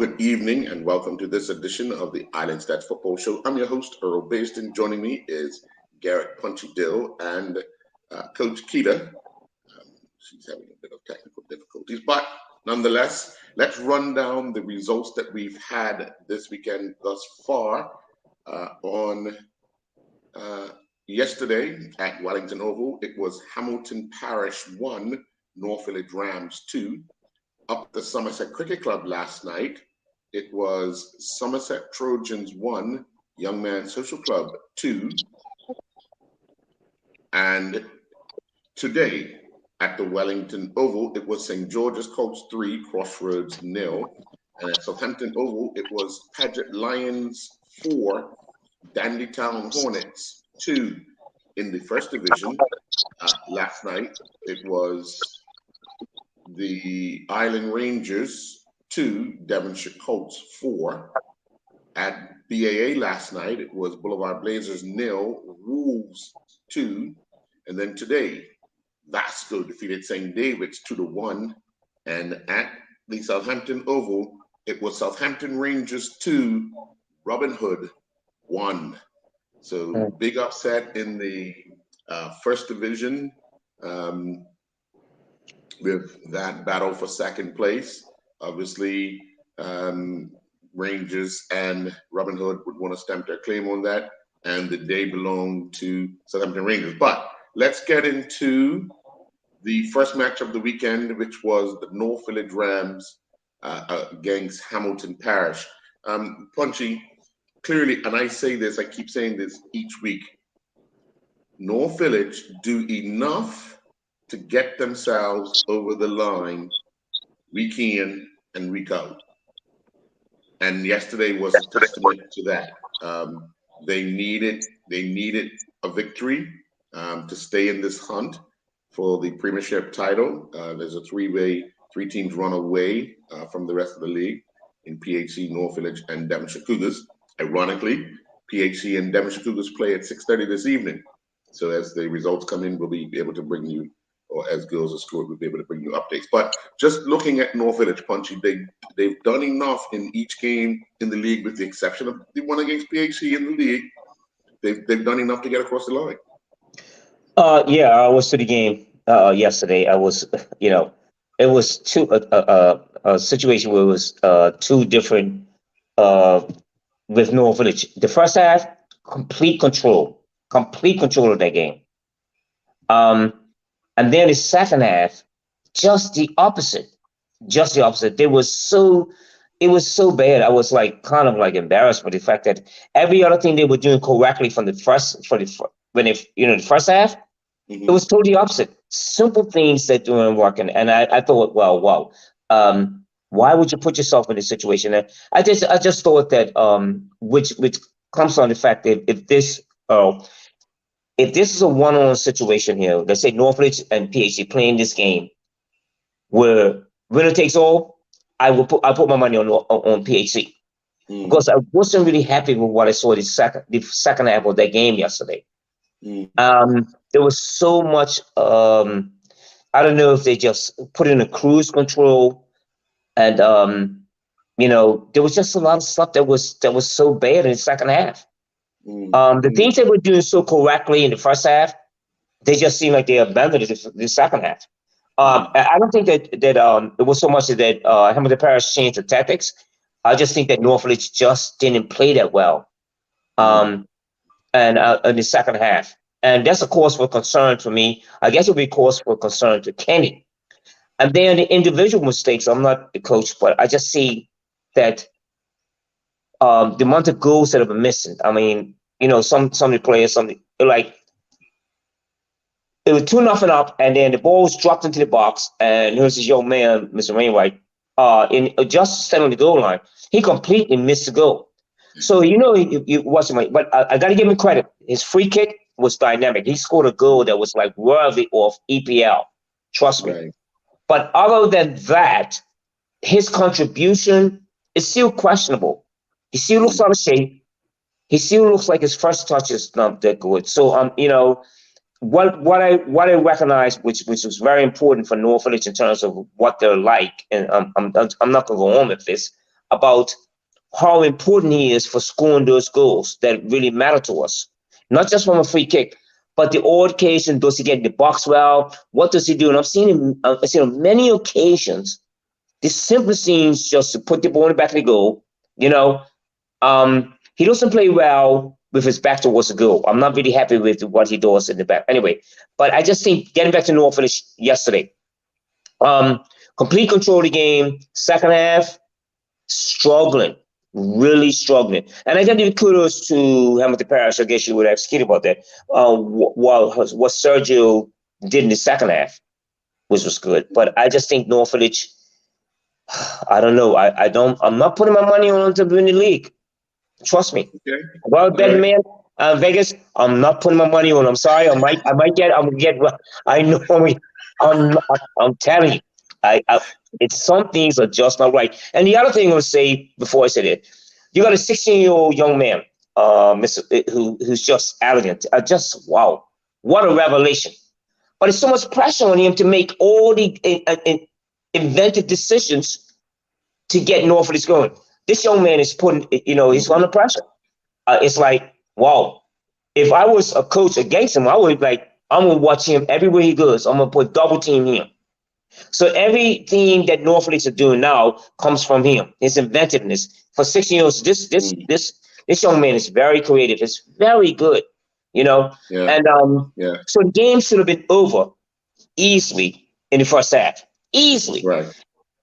good evening and welcome to this edition of the Island Stats Football Show. I'm your host, Earl Baston. Joining me is Garrett Punchy Dill and Coach Keita. She's having a bit of technical difficulties, but nonetheless, let's run down the results that we've had this weekend thus far. On yesterday at Wellington Oval, it was Hamilton Parish 1, North Village Rams 2. Up at the Somerset Cricket Club last night, it was Somerset Trojans 1, Young Man Social Club 2. And today at the Wellington Oval, it was St. George's Colts 3, Crossroads 0. And at Southampton Oval, it was Paget Lions 4, Dandy Town Hornets 2. In the first division, last night, it was the Island Rangers 2, Devonshire Colts 4. At BAA last night, it was Boulevard Blazers 0, Wolves 2. And then today, Vasco defeated St. David's 2-1. And at the Southampton Oval, it was Southampton Rangers 2, Robin Hood 1. So big upset in the first division. With that battle for second place. Obviously, Rangers and Robin Hood would want to stamp their claim on that, and the day belonged to Southampton Rangers. But let's get into the first match of the weekend, which was the North Village Rams against Hamilton Parish. Punchy, clearly, and I say this, I keep saying this each week, North Village do enough to get themselves over the line week in and week out. And yesterday was a testament to that. They needed a victory to stay in this hunt for the Premiership title. There's a three teams run away from the rest of the league in PHC, North Village, and Devonshire Cougars. Ironically, PHC and Devonshire Cougars play at 6:30 this evening. So as the results come in, we'll be able to bring you, or as girls are scored, we'll be able to bring you updates. But just looking at North Village, Punchy, they've done enough in each game in the league, with the exception of the one against PHC in the league. They've done enough to get across the line. Yeah, I was to the game yesterday. I was, it was a situation where it was two different with North Village. The first half, complete control of that game. And then the second half, just the opposite. It was so bad. I was kind of embarrassed by the fact that every other thing they were doing correctly from the first half, Mm-hmm. it was totally opposite. Simple things that weren't working. And I thought, wow, why would you put yourself in this situation? And I just thought that which comes on the fact that if this is a one-on-one situation here, let's say Northridge and PHC playing this game where winner takes all, I put my money on PHC because I wasn't really happy with what I saw the second half of that game yesterday. There was so much. I don't know if they just put in a cruise control, and there was just a lot of stuff that was so bad in the second half. The things they were doing so correctly in the first half, they just seemed like they abandoned it the second half. I don't think that it was so much that Hamilton Parish changed the tactics. I just think that North Village just didn't play that well, and in the second half, and that's a cause for concern for me. I guess it would be a cause for concern to Kenny. And then the individual mistakes. I'm not the coach, but I just see that the amount of goals that have been missing. I mean, some of the players, it was 2-0 up, and then the ball was dropped into the box, and here's this young man, Mr. Wainwright, just standing on the goal line. He completely missed the goal. So you watch him, but I got to give him credit. His free kick was dynamic. He scored a goal that was worthy of EPL. Trust me. Right. But other than that, his contribution is still questionable. He still looks out of shape. He still looks like his first touch is not that good. So what I recognize, which was very important for North Village in terms of what they're like, and I'm not going to go on with this. about how important he is for scoring those goals that really matter to us. Not just from a free kick, but the odd occasion, does he get in the box well? What does he do? And I've seen him, on many occasions, the simple scenes just to put the ball in the back of the goal. He doesn't play well with his back towards the goal. I'm not really happy with what he does in the back. Anyway, but I just think getting back to Norfolk yesterday, complete control of the game. Second half, struggling, really struggling. And I got to give kudos to Hamilton Parish. I guess you would ask Keith about that. What Sergio did in the second half, which was good. But I just think Norfolk, I don't know. I'm not putting my money on them to win the league. Trust me. Okay. Well, betting man, Vegas, I'm not putting my money on. I'm sorry. I'm gonna get. I know. I'm telling you, it's some things are just not right. And the other thing I'm gonna say before I say that, you got a 16-year-old young man, who's just arrogant. Just wow, what a revelation! But it's so much pressure on him to make all the inventive decisions to get Norfolk going. This young man is putting, he's under pressure. It's like, wow. If I was a coach against him, I would I'm gonna watch him everywhere he goes. I'm gonna put double team him. So everything that Norfolk are doing now comes from him. His inventiveness. For 16 years, this young man is very creative. It's very good, Yeah. And so the game should have been over easily in the first half. Easily. Right.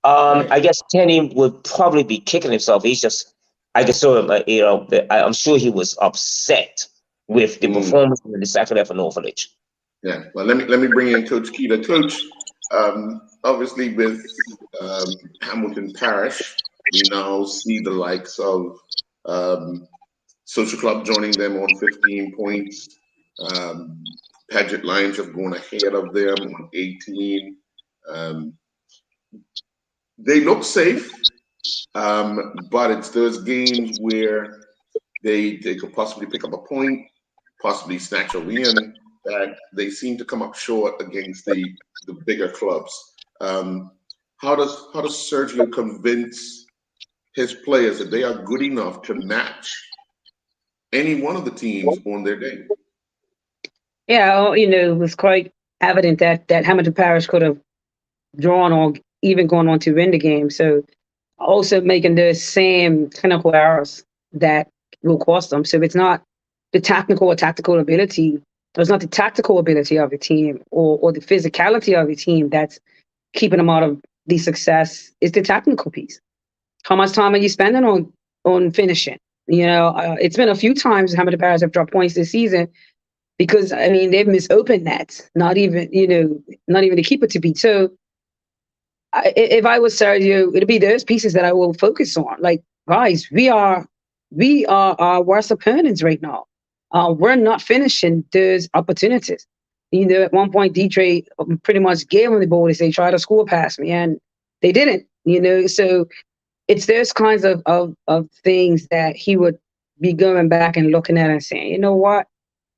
I guess Kenny would probably be kicking himself. I just saw him, I'm sure he was upset with the performance in the second half of Norfolk. Yeah. Well, let me bring in Coach Keita. Coach, obviously with Hamilton Parish, we now see the likes of Social Club joining them on 15 points. Paget Lions have gone ahead of them on 18. They look safe, but it's those games where they could possibly pick up a point, possibly snatch a win, that they seem to come up short against the bigger clubs. How does Sergio convince his players that they are good enough to match any one of the teams on their day? Yeah, it was quite evident that Hamilton Parish could have drawn or even gone on to win the game. So also making the same clinical errors that will cost them. So it's not the technical or tactical ability. It's not the tactical ability of the team or the physicality of the team that's keeping them out of the success. It's the technical piece. How much time are you spending on finishing? It's been a few times Hamilton Parish have dropped points this season because they've missed open nets. Not even the keeper to beat. So if I was Sergio, it'd be those pieces that I will focus on. Like, guys, we are our worst opponents right now. We're not finishing those opportunities. At one point, Dietrich pretty much gave him the ball to say, try to score past me, and they didn't. So it's those kinds of things that he would be going back and looking at and saying, you know what?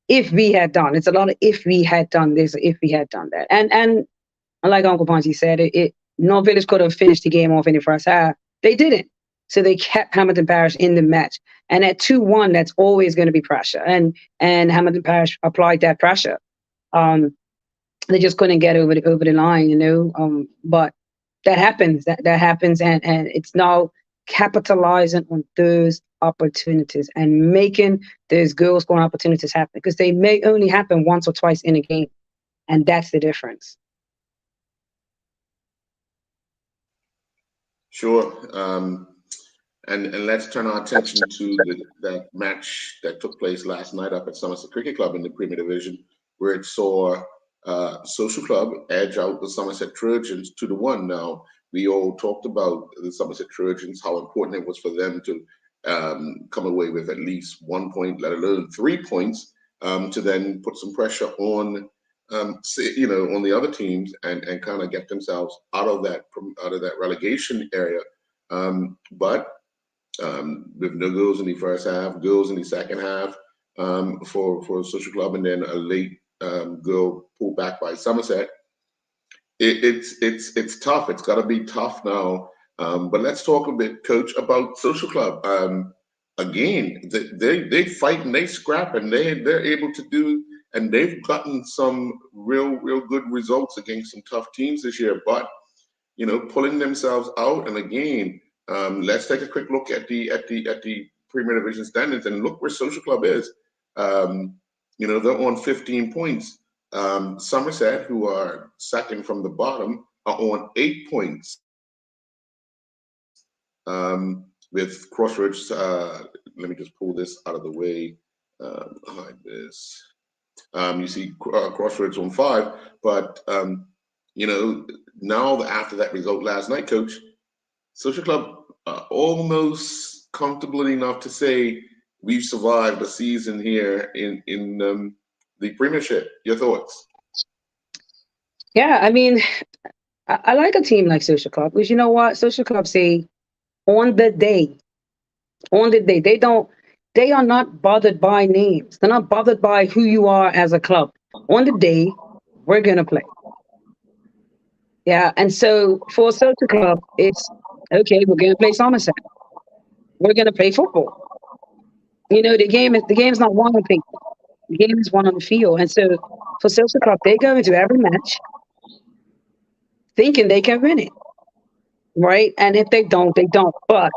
If we had done, it's a lot of if we had done this, if we had done that, and like Uncle Ponzi said, North Village could have finished the game off in the first half. They didn't. So they kept Hamilton Parish in the match. And at 2-1, that's always going to be pressure. And Hamilton Parish applied that pressure. They just couldn't get over the line, but that happens. That happens, and it's now capitalizing on those opportunities and making those goal scoring opportunities happen, because they may only happen once or twice in a game. And that's the difference. Sure. And let's turn our attention to that match that took place last night up at Somerset Cricket Club in the Premier Division, where it saw Social Club edge out the Somerset Trojans 2-1. Now, we all talked about the Somerset Trojans, how important it was for them to come away with at least 1 point, let alone 3 points, to then put some pressure on on the other teams and kind of get themselves out of that relegation area. But with no goals in the first half, goals in the second half for Social Club, and then a late goal pulled back by Somerset. It's tough. It's got to be tough now But let's talk a bit, Coach, about Social Club. Again, they fight and they scrap, and they're able to do, and they've gotten some real good results against some tough teams this year. But pulling themselves out, and again, let's take a quick look at the Premier Division standings and look where Social Club is. They're on 15 points. Somerset, who are second from the bottom, are on 8 points. With Crossroads, let me just pull this out of the way. Hide this. You see Crossroads on 5, but now after that result last night, Coach, Social Club almost comfortable enough to say we've survived a season here in the Premiership. Your thoughts? Yeah, I mean, I like a team like Social Club because you know what? Social Club say on the day, they are not bothered by names. They're not bothered by who you are as a club. On the day, we're gonna play. Yeah, and so for Social Club, it's okay. We're gonna play Somerset. We're gonna play football. The game's not won on paper. The game is won on the field. And so for Social Club, they go into every match thinking they can win it, right? And if they don't, they don't. But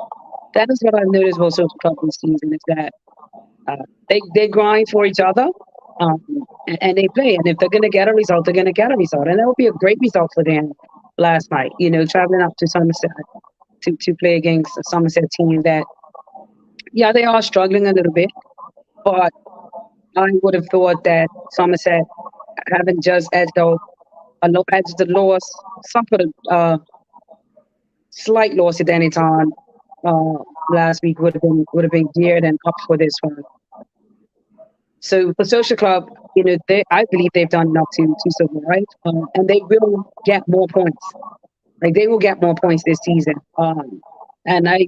that is what I've noticed about Social Club this season is that they grind for each other, and they play. And if they're going to get a result, they're going to get a result. And that would be a great result for them last night, traveling up to Somerset to play against a Somerset team that, yeah, they are struggling a little bit, but I would have thought that Somerset, having just edged the loss, suffered a slight loss at any time last week, would have been geared and up for this one. So for Social Club, I believe they've done enough to survive, and they will get more points. Like they will get more points this season, and I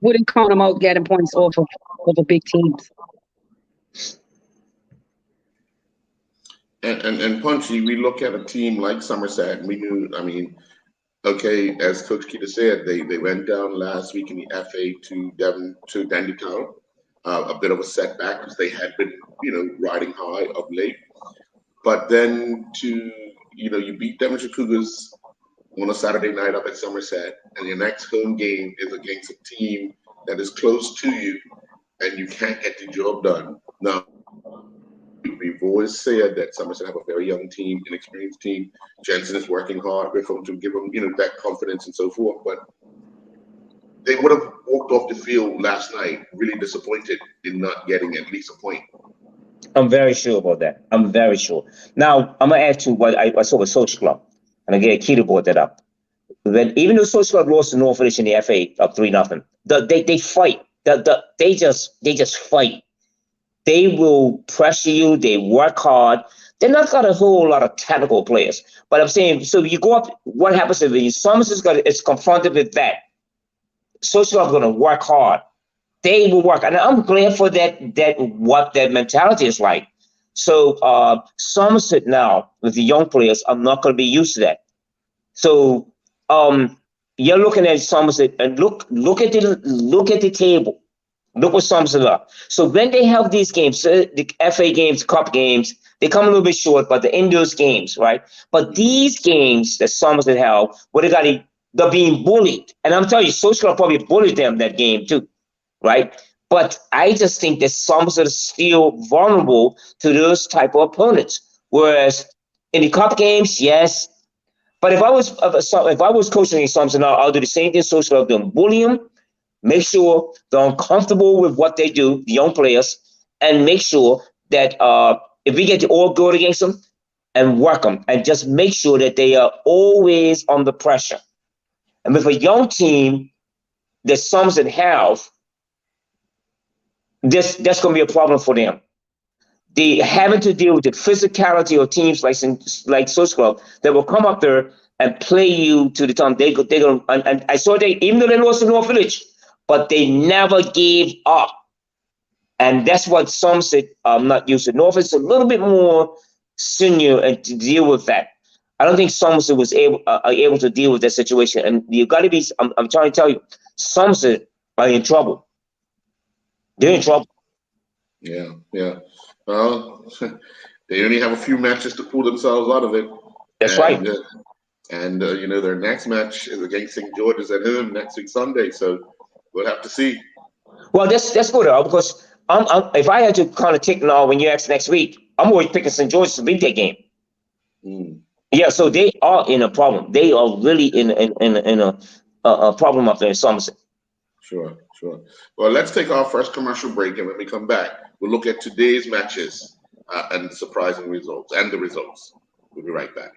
wouldn't count them out getting points off of big teams. And Punchy, we look at a team like Somerset, and we knew, okay, as Coach Keita said, they went down last week in the FA to Dandy Town. A bit of a setback because they had been, riding high of late. But then you beat Devonshire Cougars on a Saturday night up at Somerset, and your next home game is against a team that is close to you, and you can't get the job done. Now, we've always said that Somerset have a very young team, inexperienced team. Jensen is working hard with them to give them, that confidence and so forth. But they would have walked off the field last night really disappointed in not getting at least a point. I'm very sure about that. I'm very sure. Now, I'm going to add to what I saw with Social Club. And again, Keita brought that up. Even though Social Club lost to North Village in the FA up 3-0, they fight. They just fight. They will pressure you. They work hard. They're not got a whole lot of technical players. But I'm saying, so you go up, what happens if Somerset is confronted with that? Social Club is going to work hard. They will work. And I'm glad for that what that mentality is like. So Somerset now, with the young players, I'm not going to be used to that. So you're looking at Somerset and look at the table. Look what Somerset are. So when they have these games, the FA games, Cup games, they come a little bit short, but the indoors games, right? But these games that Somerset have, they're being bullied. And I'm telling you, Social Club probably bullied them that game too, right? But I just think that Somerset is still vulnerable to those type of opponents. Whereas in the Cup games, yes. But if I was coaching Somerset now, I'll do the same thing Social Club doing. Bully them. Make sure they're uncomfortable with what they do, the young players, and make sure that if we get to all good against them and work them, and just make sure that they are always under pressure. And with a young team that Somerset have, that's going to be a problem for them. They having to deal with the physicality of teams like Social Club that will come up there and play you to the time. They go, and I saw even though they lost to North Village, but they never gave up. And that's what Somerset not used to. North is a little bit more senior and to deal with that. I don't think Somerset was able to deal with that situation. And you got to be. I'm trying to tell you, Somerset are in trouble. They're in trouble. Yeah, yeah. Well, they only have a few matches to pull themselves out of it. That's right. You know, their next match is against St. George's at home next week Sunday. So we'll have to see. Well, that's good, because if I had to kind of take now when you ask next week, I'm always picking St. George's to beat that game. Mm. Yeah, so they are in a problem. They are really in a problem up there in Somerset. Sure, sure. Well, let's take our first commercial break, and when we come back, we'll look at today's matches and the surprising results and the results. We'll be right back.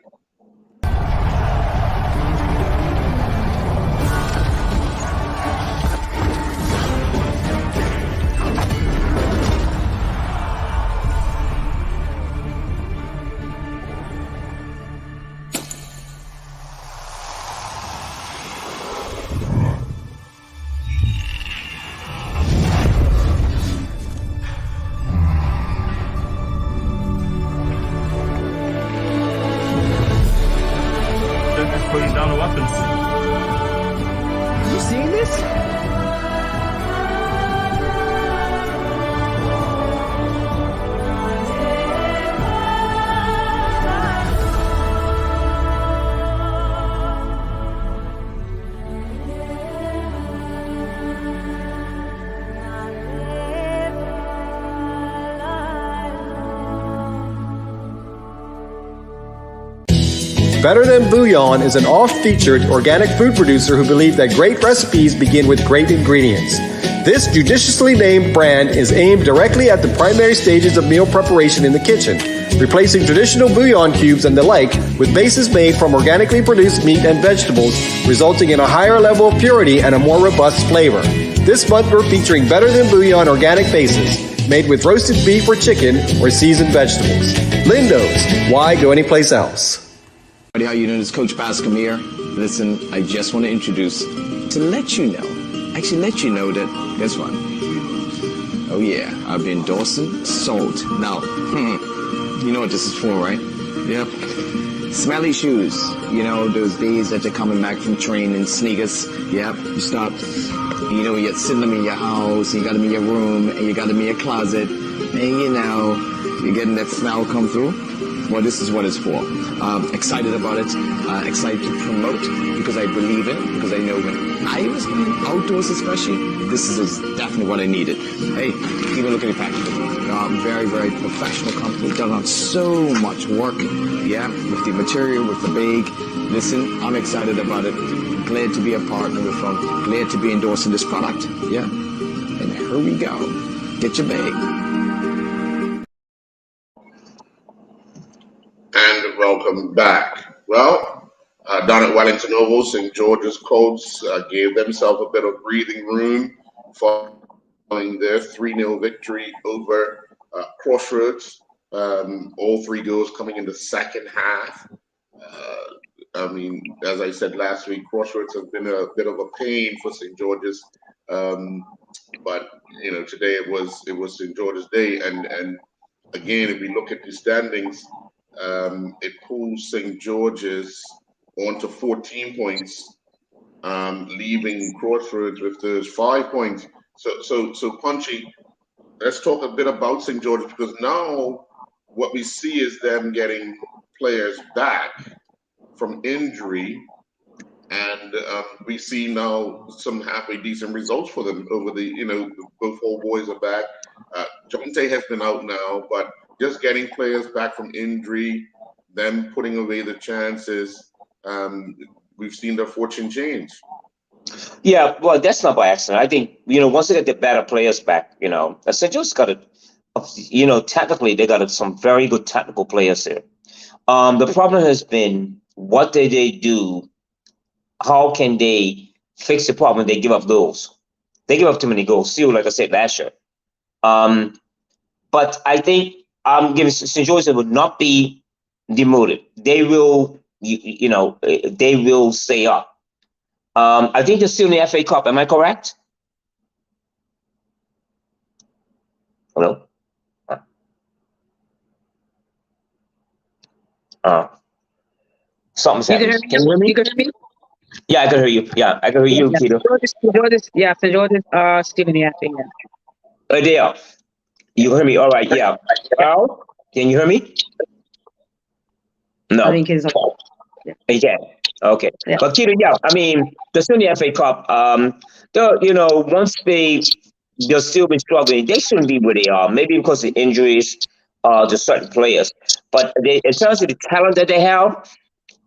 Putting down the weapons. You seeing this? Better Than Bouillon is an oft-featured organic food producer who believe that great recipes begin with great ingredients. This judiciously named brand is aimed directly at the primary stages of meal preparation in the kitchen, replacing traditional bouillon cubes and the like with bases made from organically produced meat and vegetables, resulting in a higher level of purity and a more robust flavor. This month we're featuring Better Than Bouillon organic bases, made with roasted beef or chicken or seasoned vegetables. Lindo's, why go anyplace else? How you doing? It's Coach Bascom here. Listen, I just want to let you know that, guess what? Oh yeah, I've been endorsing Salt. Now, you know what this is for, right? Yep. Smelly shoes. You know, those days that you're coming back from training, sneakers. Yep. You start, you know, you're sitting them in your house, you got them in your room, and you got them in your closet, and you know, you're getting that smell come through. Well, this is what it's for. Excited about it, excited to promote because I believe in it, because I know when I was playing outdoors especially, this is definitely what I needed. Hey, even look at the packaging. Very, very professional company, done on so much work, yeah, with the material, with the bag. Listen, I'm excited about it. Glad to be a partner with them. Glad to be endorsing this product, yeah. And here we go. Get your bag. And welcome back. Well, down at Wellington Oval, St. George's Colts gave themselves a bit of breathing room following their 3-0 victory over Crossroads. All 3 goals coming in the second half. I mean, as I said last week, Crossroads have been a bit of a pain for St. George's. But, you know, today it was St. George's Day. And again, if we look at the standings, it pulls St. George's onto 14 points, leaving Crossroads with those 5 points. So Punchy, let's talk a bit about St. George's, because now what we see is them getting players back from injury, and we see now some halfway decent results for them over the, you know, both old boys are back. Jonte has been out now, but just getting players back from injury, them putting away the chances, we've seen their fortune change. Yeah, well, that's not by accident. I think, you know, once they get the better players back, you know, St. Joe's got you know, technically they got some very good technical players there. The problem has been, what did they do? How can they fix the problem? They give up goals. They give up too many goals. Still, like I said last year. But I think I'm giving St. George's would not be demoted. They will, you know, they will stay up. I think they're still in the FA Cup. Am I correct? Hello? Something's You can happening. hear me? Can you hear me? You can hear me? Yeah, I can hear you. Yeah, I can hear you, Yeah. Keto. St. George's, Stephen, yeah, I think, yeah. There. You can hear me? All right, yeah. Earl, can you hear me? No. I think he's Yeah. Okay. Yeah. But Keto, yeah, I mean, the Sunday FA Cup, once they'll still be struggling. They shouldn't be where they are. Maybe because of injuries to certain players. But in terms of the talent that they have,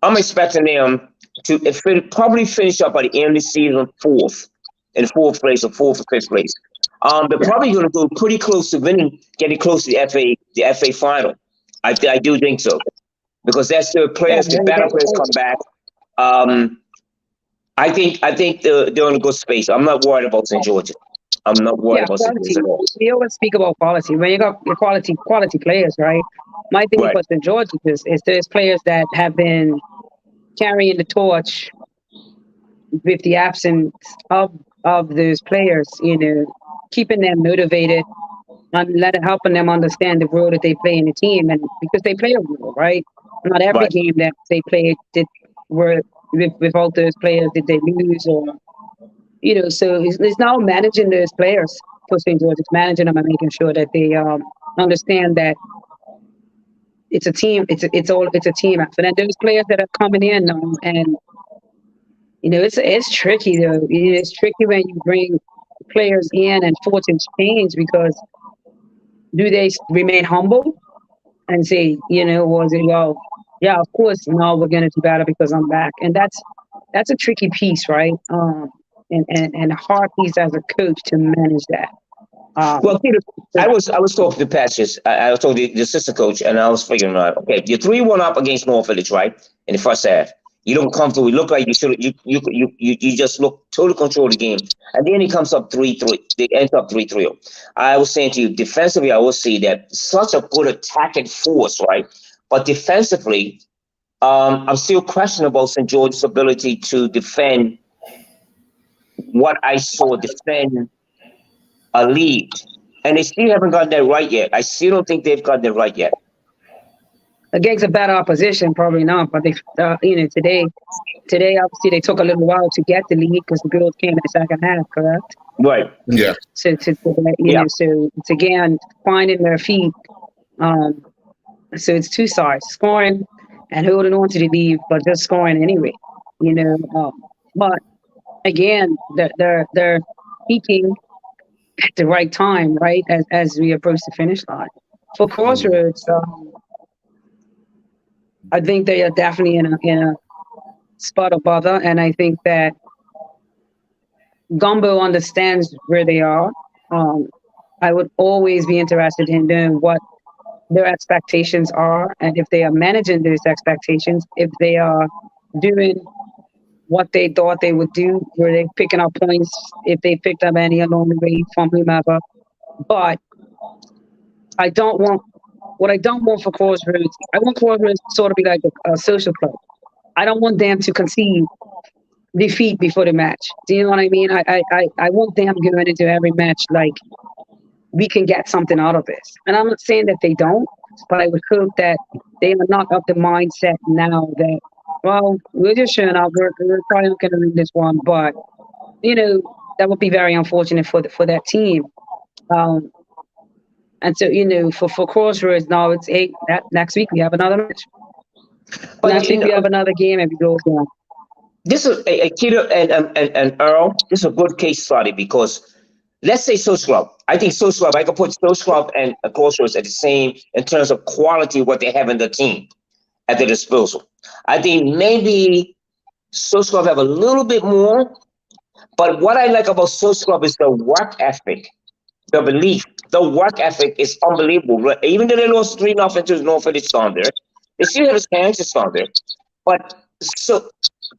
I'm expecting them to probably finish up by the end of the season in fourth place or fourth or fifth place. They're probably going to go pretty close to winning, getting close to the FA final. I do think so, because that's the players, the better players come back. I think they're in a good space. I'm not worried about St. George's. I'm not worried about St. George's at all. We always speak about quality. When you got your quality players, right? My thing Right. with St. George's is there's players that have been carrying the torch with the absence of those players, keeping them motivated and helping them understand the role that they play in the team, and because they play a role, right? Not every Right. game that they played without those players did they lose, or so it's now managing those players for St. George. It's managing them and making sure that they understand that it's a team. It's a team effort. And those players that are coming in, and it's tricky though. It's tricky when you bring players in and fortunes change, because do they remain humble and say, or is it, well, yeah, of course, no, we're gonna do better because I'm back, and that's a tricky piece, right? And a hard piece as a coach to manage that. Well, Peter, I was talking to Patches. I was talking to the assistant coach, and I was figuring out, okay, you're 3-1 up against North Village, right? In the first half, you don't comfortable. You look like you should. You just look total control of the game, and then it comes up 3-3. They end up 3-3. I was saying to you, defensively, I will see that such a good attacking force, right? But defensively, I'm still questioning about St. George's ability to defend what I saw defend a lead, and they still haven't gotten that right yet. I still don't think they've gotten it right yet. Against a better opposition, probably not. But they, today obviously they took a little while to get the lead because the girls came in the second half, correct? Right. Yeah. So so it's again finding their feet. So it's two sides: scoring and holding on to the lead, but just scoring anyway. But again, they're peaking at the right time, right? As we approach the finish line. For Crossroads, I think they are definitely in a spot of bother, and I think that Gumbo understands where they are. I would always be interested in knowing what their expectations are, and if they are managing those expectations, if they are doing what they thought they would do, were they picking up points, if they picked up any along the way from whomever. But I don't want for Crossroads. I want Crossroads to sort of be like a social club. I don't want them to concede defeat before the match. Do you know what I mean? I want them going into every match like we can get something out of this. And I'm not saying that they don't, but I would hope that they are not of the mindset now that, well, we're just showing up. We're probably not going to win this one, but that would be very unfortunate for that team. And so for Crossroads now, it's next week we have another match. But next week we have another game and we go down. This is a Keto and Earl. This is a good case study because let's say Social Club. I think Social Club. I could put Social Club and Crossroads at the same in terms of quality what they have in the team at their disposal. I think maybe Social Club have a little bit more, but what I like about Social Club is the work ethic, the belief. The work ethic is unbelievable. Even though they lost 3-0 to North Village Thunder, they still have a chance to Thunder. But so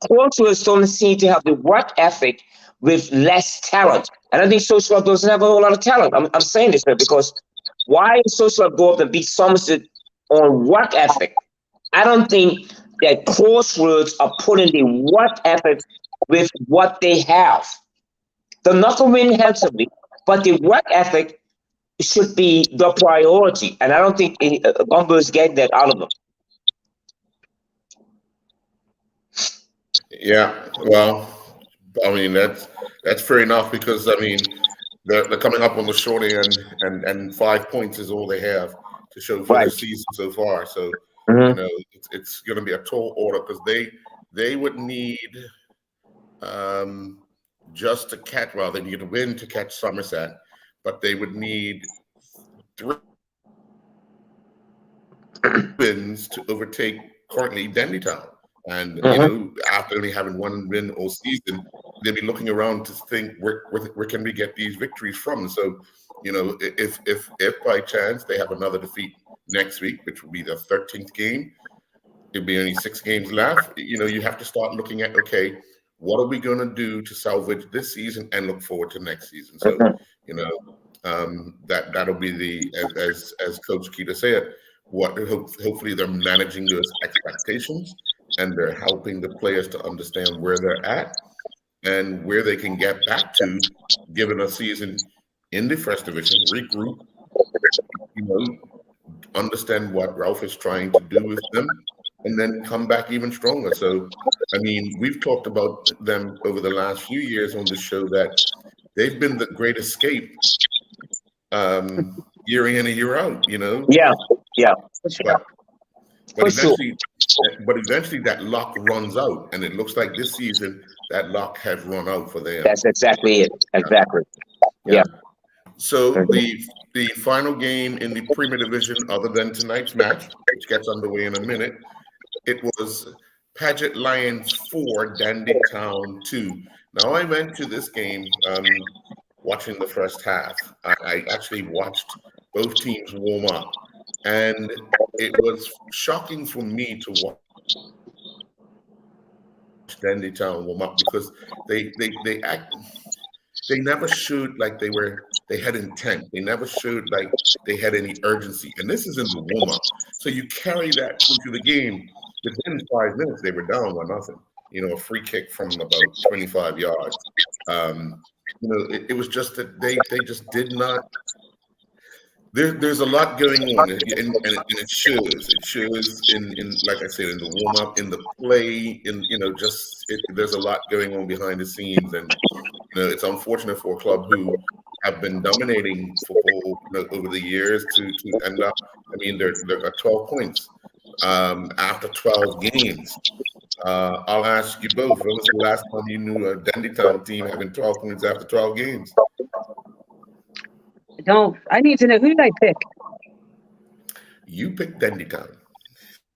Crossroads don't seem to have the work ethic with less talent. And I think Social Club doesn't have a whole lot of talent. I'm saying this here because why does Social Club go up and beat Somerset on work ethic? I don't think that Crossroads are putting the work ethic with what they have. They're not going to win handsomely, but the work ethic should be the priority. And I don't think Gumbo is getting that out of them. Yeah, well, I mean that's fair enough because I mean they're coming up on the short end, and 5 points is all they have to show for Right. this season so far. So you Mhm. know it's going to be a tall order because they would need um, just to catch. Well, they need a win to catch Somerset, but they would need 3 wins to overtake currently Dandytown. And after only having 1 win all season, they'll be looking around to think where can we get these victories from. So, if by chance they have another defeat next week, which will be the 13th game, it'll be only 6 games left. You have to start looking at, okay, what are we going to do to salvage this season and look forward to next season. So, that'll be as Coach Keita said. Hopefully they're managing those expectations and they're helping the players to understand where they're at and where they can get back to, given a season in the first division, regroup, understand what Ralph is trying to do with them, and then come back even stronger. So, I mean, we've talked about them over the last few years on the show that they've been the great escape year in and year out, Yeah. But For sure. eventually that luck runs out, and it looks like this season that luck has run out for them. That's exactly it. Exactly. Yeah. So the final game in the Premier Division, other than tonight's match, which gets underway in a minute, it was Paget Lions 4, Dandytown 2. Now I went to this game watching the first half. I actually watched both teams warm up. And it was shocking for me to watch Dandytown warm up because they never showed like they had intent. They never showed like they had any urgency. And this is in the warm up. So you carry that into the game. Within 5 minutes, they were down 1-0. A free kick from about 25 yards. It was just that they just did not. There's a lot going on, and it shows. It shows in like I said, in the warm up, in the play, there's a lot going on behind the scenes, and it's unfortunate for a club who have been dominating football over the years to end up. I mean, they're at 12 points after 12 games. I'll ask you both. When was the last time you knew a Dandytown team having 12 points after 12 games? I need to know, who did I pick? You picked Dandytown.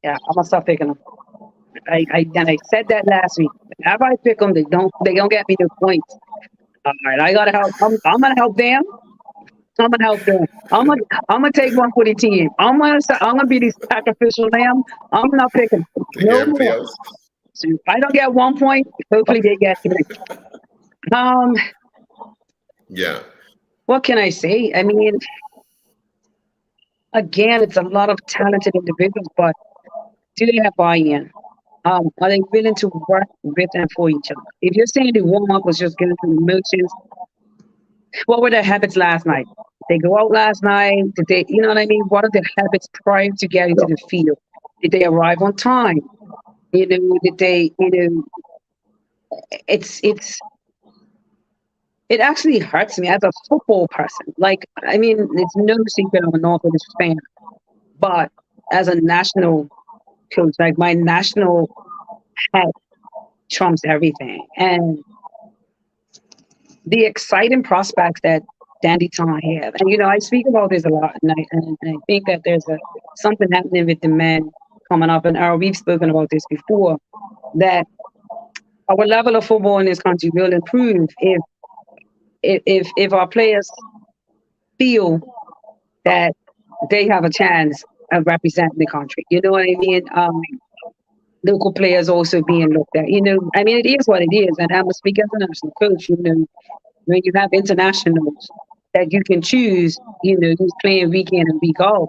Yeah, I'm gonna stop picking them. I said that last week. If I pick them, they don't get me no points. All right, I gotta help. I'm gonna help them. I'm gonna take one for the team. I'm gonna be the sacrificial lamb. I'm not picking no more. So if I don't get 1 point, hopefully they get 3. Yeah. What can I say? I mean, again, it's a lot of talented individuals, but do they have buy-in? Are they willing to work with and for each other? If you're saying the warm-up was just getting through the motions, what were their habits last night? Did they go out last night? Did they, you know what I mean? What are their habits prior to getting to the field? Did they arrive on time? Did they, it actually hurts me as a football person. Like, I mean, it's no secret I'm a Northwoods fan, but as a national coach, like my national hat trumps everything. And the exciting prospects that Dandytown have, and I speak about this a lot, and I think that there's something happening with the men coming up, and we've spoken about this before, that our level of football in this country will improve if our players feel that they have a chance of representing the country. You know what I mean? Local players also being looked at. I mean, it is what it is. And I'm a speaker as a national coach, when you have internationals that you can choose, who's playing week in and week out.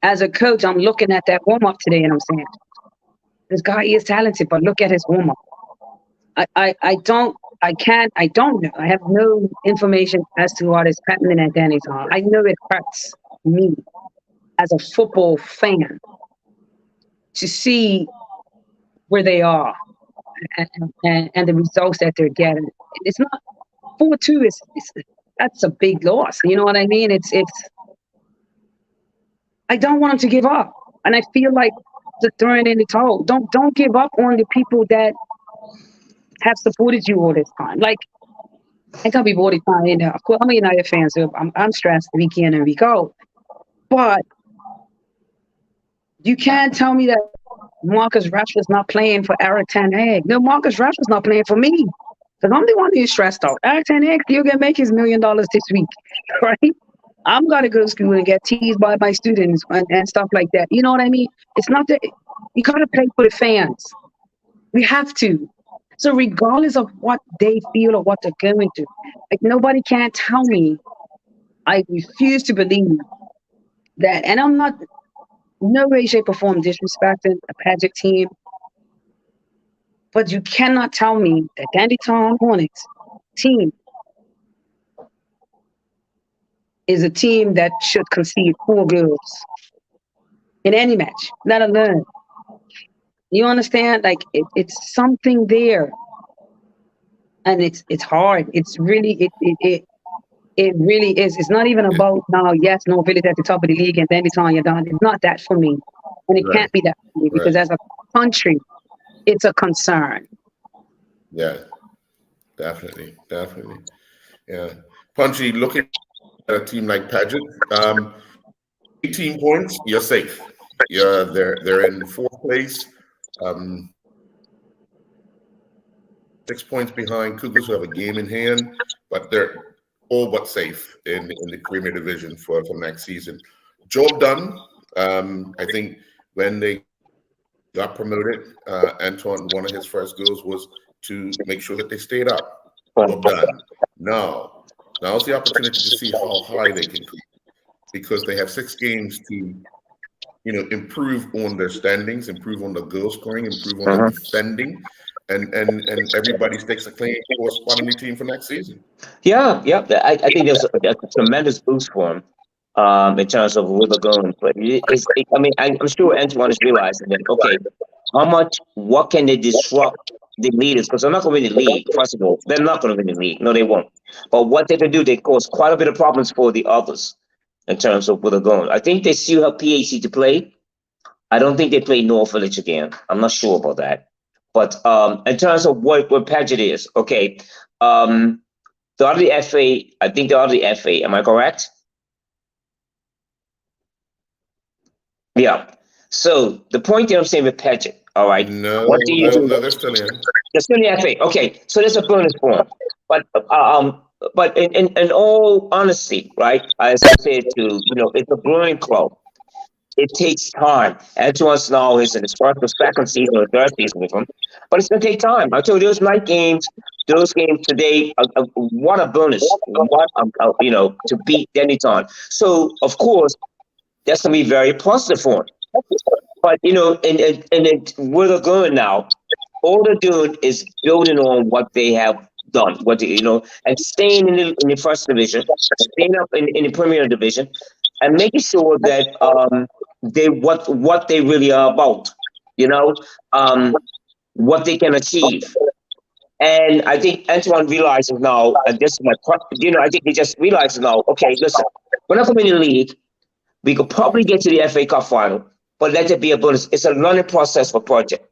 As a coach, I'm looking at that warm-up today and I'm saying, this guy is talented, but look at his warm-up. I don't know. I have no information as to what is happening at Dandytown. I know it hurts me as a football fan to see where they are and the results that they're getting. It's not 4-2. That's a big loss. You know what I mean? It's. I don't want them to give up, and I feel like throwing in the towel. Don't give up on the people that have supported you all this time. Like, I tell people all the time, and of course, I'm a United fan, so I'm stressed week in and week out. But you can't tell me that Marcus Rashford's not playing for Eric Ten Hag. No, Marcus Rashford's not playing for me, because I'm the one who's stressed out. Eric Ten Hag still gonna make his $1 million this week, right? I'm gonna go to school and get teased by my students and stuff like that. You know what I mean? It's not that you gotta play for the fans. We have to. So regardless of what they feel or what they're going through, like, nobody can tell me. I refuse to believe that, and I'm not no way, shape, or form disrespecting a Paget team, but you cannot tell me that Dandenong Hornets team is a team that should concede 4 goals in any match, let alone. You understand? Like, it's something there, and it's hard. It's really it really is. It's not even about now. Yes, no, Village at the top of the league, and then it's on you down. It's not that for me, and it can't be that for me, because as a country, it's a concern. Yeah, definitely. Yeah, Punchy, looking at a team like Paget, 18 points, you're safe. They're in 4th place. 6 points behind Cougars, who have a game in hand, but they're all but safe in the Premier Division for next season. Job done. I think when they got promoted, Antoine, one of his first goals was to make sure that they stayed up. Job done. Now's the opportunity to see how high they can go, because they have 6 games to, improve on their standings, improve on the goal scoring, improve on the defending, and everybody stakes a claim for a spot in the team for next season. Yeah. I think there's a tremendous boost for him in terms of where they're going. But I'm sure Antoine is realizing that, okay, what can they disrupt the leaders? Because they're not going to win the league, first of all. They're not going to win the league. No, they won't. But what they can do, they cause quite a bit of problems for the others in terms of where they're going. I think they still have PAC to play. I don't think they play North Village again. I'm not sure about that. But in terms of what Paget is, okay, the other FA, I think the other FA, am I correct? Yeah. So the point that I'm saying with Paget, all right. No, what do you do? they're still in. They're still in the FA. Okay, so there's a bonus for them. But in all honesty, right, as I said, it's a growing club. It takes time. Antoine Snow is in his first or second season or third season with him, but it's going to take time. I told you, those games today, what a bonus! To beat Dandenong. So of course, that's going to be very positive for him. But where they're going now, all they're doing is building on what they have done, and staying in the first division, staying up in the Premier Division, and making sure that what they really are about, what they can achieve. And I think Antoine realizes now, and this is my point, I think he just realizes now, okay, listen, we're not going to win the league. We could probably get to the FA Cup final, but let it be a bonus. It's a learning process for Paget.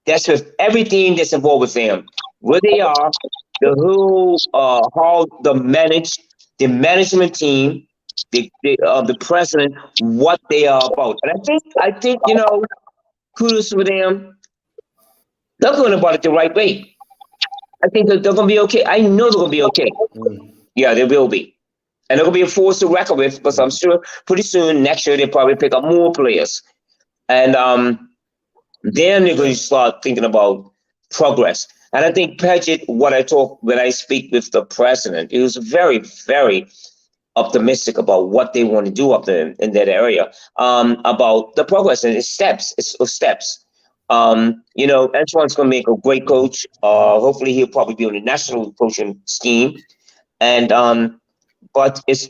That's with everything that's involved with them, where they are, the whole how the management team, the president, what they are about. And I think kudos for them. They're going about it the right way. I think they're going to be okay. I know they're going to be okay. Yeah, they will be. And they're going to be a force to reckon with, but I'm sure pretty soon, next year, they'll probably pick up more players. And then they're going to start thinking about progress. And I think Paget, when I speak with the president, he was very, very optimistic about what they want to do up there in that area, about the progress and its steps. Antoine's going to make a great coach. Hopefully he'll probably be on the national coaching scheme. And but it's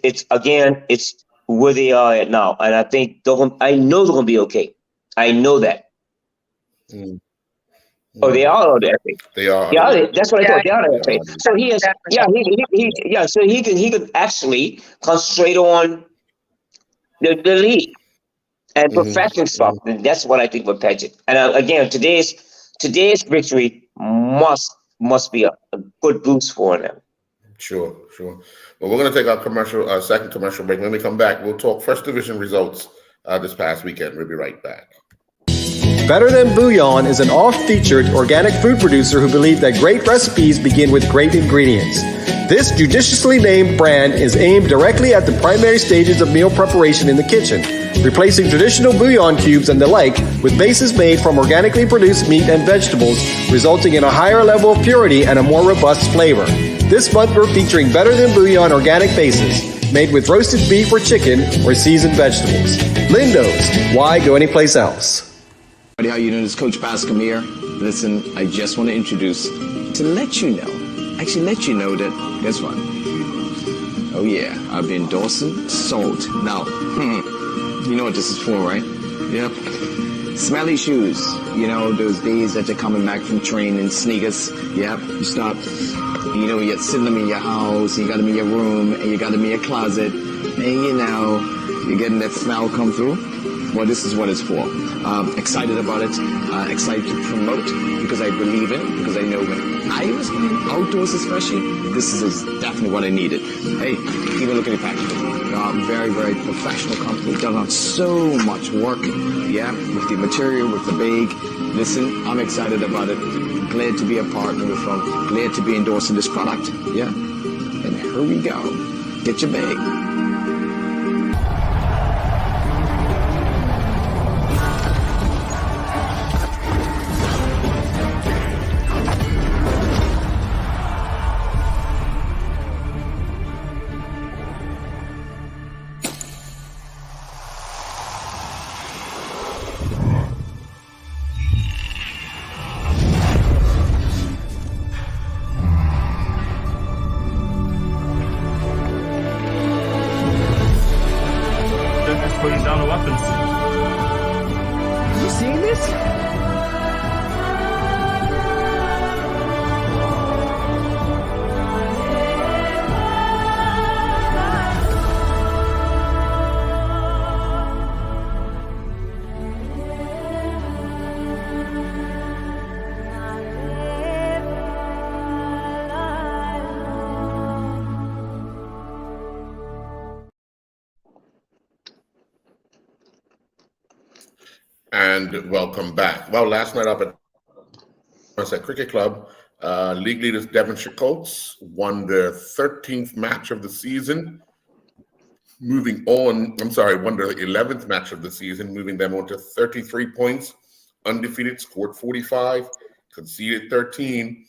where they are at now. And I think I know they're going to be okay. I know that. Mm. Oh, they are on the FA. They are. Yeah, that's what I Yeah. thought. They are on the FA. So he is. Yeah, yeah. So he could actually concentrate on the league and professional stuff. And that's what I think with Paget. And again, today's victory must be a good boost for them. Sure. Well, we're going to take our second commercial break. When we come back, we'll talk First Division results this past weekend. We'll be right back. Better Than Bouillon is an oft-featured organic food producer who believe that great recipes begin with great ingredients. This judiciously named brand is aimed directly at the primary stages of meal preparation in the kitchen, replacing traditional bouillon cubes and the like with bases made from organically produced meat and vegetables, resulting in a higher level of purity and a more robust flavor. This month we're featuring Better Than Bouillon organic bases, made with roasted beef or chicken or seasoned vegetables. Lindo's, why go anyplace else? How you doing? It's Coach Bascom here. Listen, I just want to introduce, to let you know that, guess what? Oh yeah, I've been Dawson Salt. Now, you know what this is for, right? Yep. Smelly shoes. You know, those days that you're coming back from training, sneakers. Yep. You start, you know, you're sitting them in your house, you got them in your room, and you got them in your closet, and you know, you're getting that smell come through. Well, this is what it's for. Excited about it, excited to promote because I believe in it, because I know when I was playing outdoors especially, this is definitely what I needed. Hey, even look at the packaging. Very, very professional company, done on so much work, yeah, with the material, with the bag. Listen, I'm excited about it. Glad to be a partner with them. Glad to be endorsing this product, yeah. And here we go. Get your bag. Putting down the weapons. You seeing this? And welcome back. Well, last night up at Somerset Cricket Club, league leaders Devonshire Colts won their 13th match of the season, won their 11th match of the season, moving them on to 33 points, undefeated, scored 45, conceded 13.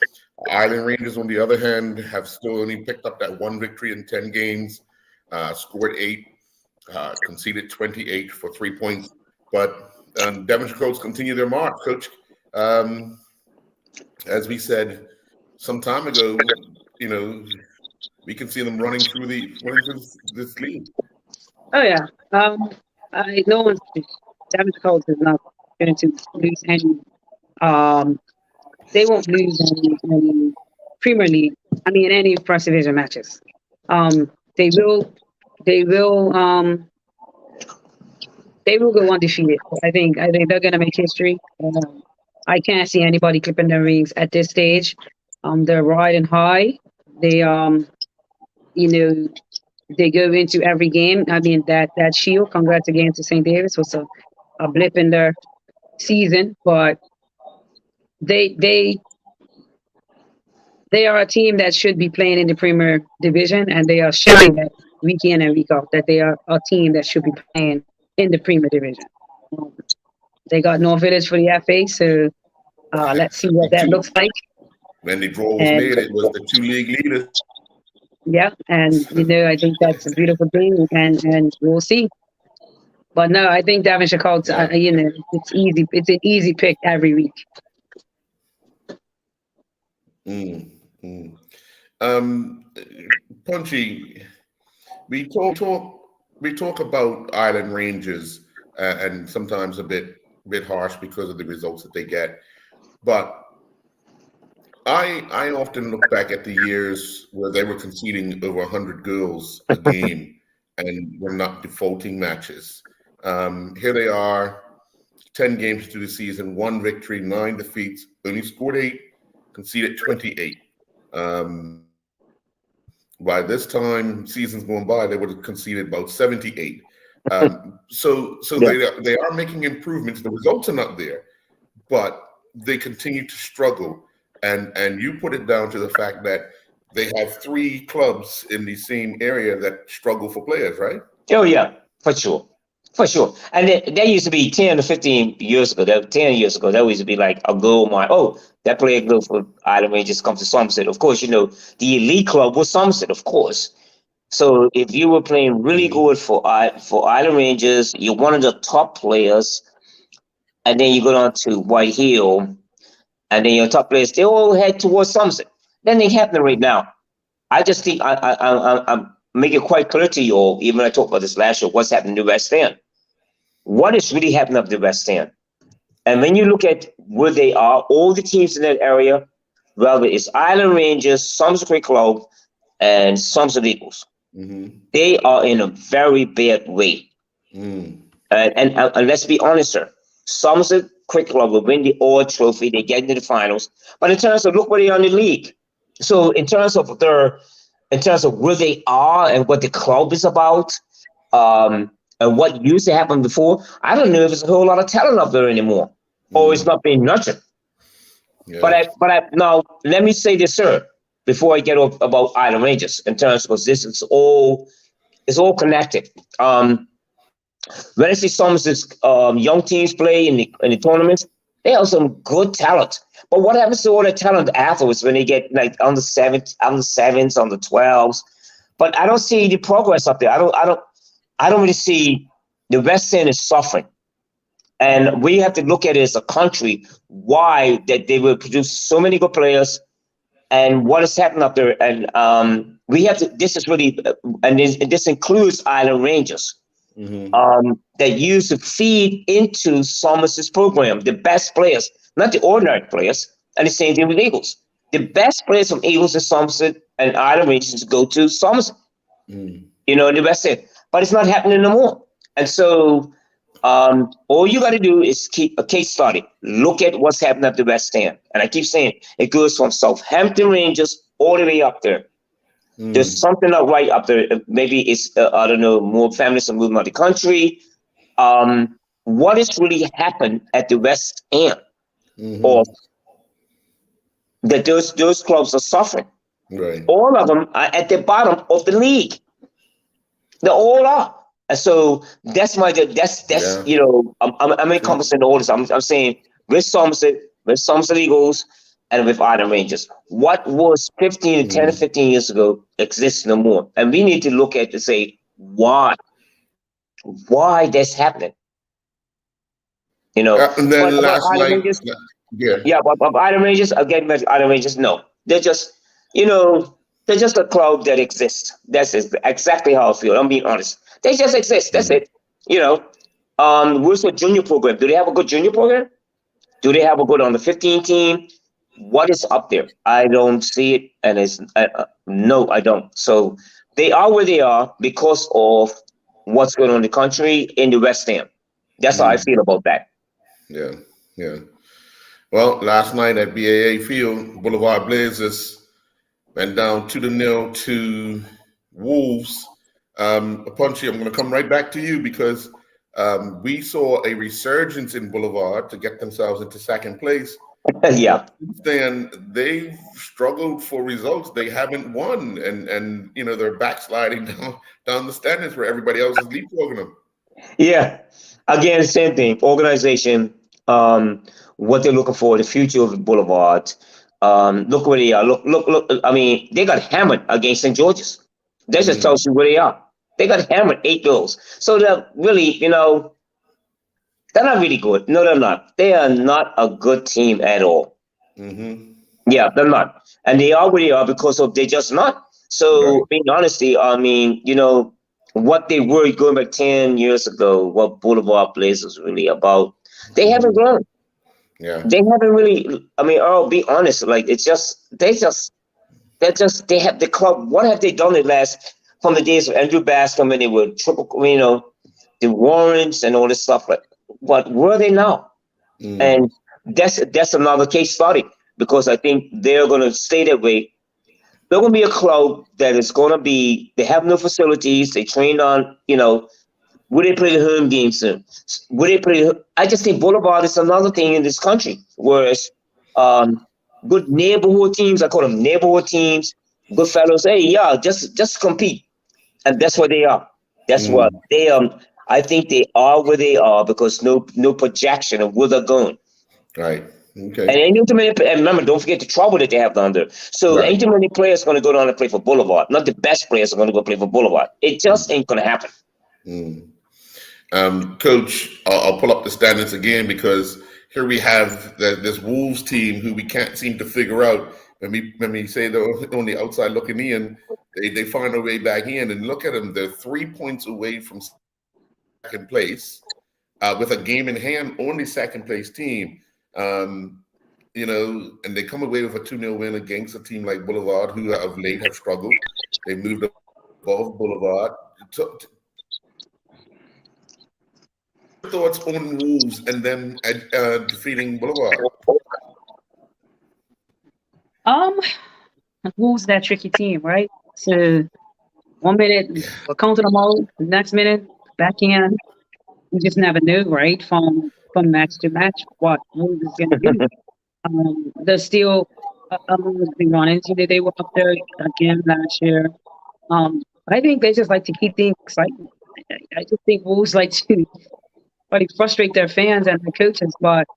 Island Rangers, on the other hand, have still only picked up that one victory in 10 games, scored 8, conceded 28 for 3 points. But Devonshire Colts continue their march, Coach. As we said some time ago, you know, we can see them running through this league. Oh yeah. I know Devonshire Colts is not going to lose any. They won't lose any Premier League. I mean, any First Division matches. They will go undefeated. I think they're gonna make history. I can't see anybody clipping their rings at this stage. They're riding high. They you know, they go into every game. I mean, that shield. Congrats again to St. Davis, was a blip in their season, but they are a team that should be playing in the Premier Division, and they are showing that week in and week out that they are a team that should be playing in the Premier Division. They got North Village for the FA, so let's see what that looks like. When the draw was made, it was the two league leaders. Yeah, and you know, I think that's a beautiful thing, and we'll see. But no, I think Devonshire Colts, you know, it's easy. It's an easy pick every week. Punchy, we talk about Island Rangers and sometimes a bit bit harsh because of the results that they get. But I often look back at the years where they were conceding over 100 goals a game and were not defaulting matches. Here they are, 10 games through the season, 1 victory, 9 defeats, only scored 8, conceded 28. By this time, seasons going by, they would have conceded about 78. So they are making improvements. The results are not there, but they continue to struggle. And you put it down to the fact that they have 3 clubs in the same area that struggle for players, right? Oh yeah, for sure. And there used to be 10 to 15 years ago, 10 years ago, that used to be like a goal mine. Oh, that player goes for Island Rangers, comes to Somerset. Of course, the elite club was Somerset, of course. So if you were playing really good for Island Rangers, you're one of the top players, and then you go down to White Hill, and then your top players, they all head towards Somerset. That ain't happening right now. I just think I'm making it quite clear to you all, even when I talked about this last year, what's happening to West End. What is really happening up the West End? And when you look at where they are, all the teams in that area, whether it's Island Rangers, Somerset Creek Club, and Somerset Eagles, they are in a very bad way. And let's be honest, sir, Somerset Creek Club will win the Ord Trophy. They get into the finals. But in terms of look where they are in the league. So in terms of where they are and what the club is about, and what used to happen before, I don't know if there's a whole lot of talent up there anymore, or it's not being nurtured. Yeah. But now let me say this, sir, before I get off about Island Rangers, in terms because this is all connected. When I see some of these young teams play in the tournaments, they have some good talent. But what happens to all the talent afterwards when they get like on the sevens, on the 12s? But I don't see the progress up there. I don't really see the West End is suffering. And we have to look at it as a country, why that they will produce so many good players and what is happening up there. And we have to, this is really, and this includes Island Rangers, that used to feed into Somerset's program, the best players, not the ordinary players, and the same thing with Eagles. The best players from Eagles and Somerset and Island Rangers go to Somerset, in the West End. But it's not happening no more. And so all you got to do is keep a case study. Look at what's happening at the West End. And I keep saying it goes from Southampton Rangers all the way up there. There's something not right up there. Maybe it's, I don't know, more families are moving out of the country. What has really happened at the West End? Or that those clubs are suffering. Right. All of them are at the bottom of the league. They all are. And so that's I'm encompassing all this. I'm saying with Somerset Eagles, and with Island Rangers, what was 10 to 15 years ago exists no more. And we need to look at to say why that's happening. And then last night, Rangers, but Island Rangers, again, Island Rangers, no, they're just, they're just a club that exists. That's exactly how I feel. I'm being honest. They just exist. That's it. Where's the junior program? Do they have a good junior program? Do they have a good under 15 team? What is up there? I don't see it, and it's no, I don't. So they are where they are because of what's going on in the country in the West End. That's how I feel about that. Yeah. Well, last night at BAA Field, Boulevard Blazers went down 2-0 to Wolves. Punchy, I'm going to come right back to you because we saw a resurgence in Boulevard to get themselves into second place. Yeah. Then they've struggled for results. They haven't won, and they're backsliding down the standings where everybody else is leapfrogging them. Yeah. Again, same thing. Organization. What they're looking for, the future of Boulevard. Look where they are. Look. I mean, they got hammered against St. George's. That just tells you where they are. They got hammered 8 goals. So they're really, they're not really good. No, they're not. They are not a good team at all. Yeah, they're not. And they are where they are because of they're just not. So, being honestly, I mean, what they were going back 10 years ago, what Boulevard Blazers was really about. They haven't grown. Yeah. They haven't really. I mean, I'll be honest. Like it's just they have the club. What have they done in the last from the days of Andrew Bascom when they were triple, the Warrens and all this stuff? Like, what were they now? And that's another case study because I think they're going to stay that way. They're going to be a club that is going to be. They have no facilities. They train on, will they play the home game soon? Will they play? I just think Boulevard is another thing in this country. Whereas good neighborhood teams, I call them neighborhood teams, good fellows. Hey, yeah, just compete, and that's what they are. That's what they I think they are where they are because no projection of where they're going. Right. Okay. And ain't too many. And remember, don't forget the trouble that they have down there. So ain't too many players going to go down and play for Boulevard. Not the best players are going to go play for Boulevard. It just ain't going to happen. Coach, I'll pull up the standings again because here we have this Wolves team who we can't seem to figure out. When we say they're on the outside looking in, they find their way back in, and look at them. They're 3 points away from second place with a game in hand on the second place team. And they come away with a 2-0 win against a team like Boulevard, who of late have struggled. They moved above Boulevard. Thoughts on Wolves and them defeating Boulevard? Wolves that tricky team, right? So 1 minute we're counting them all, the next minute back in. You just never know, right? From match to match, what Wolves is going to do. They're still among the runners. They were up there again last year. I think they just like to keep things exciting. I just think Wolves like to frustrate their fans and the coaches, but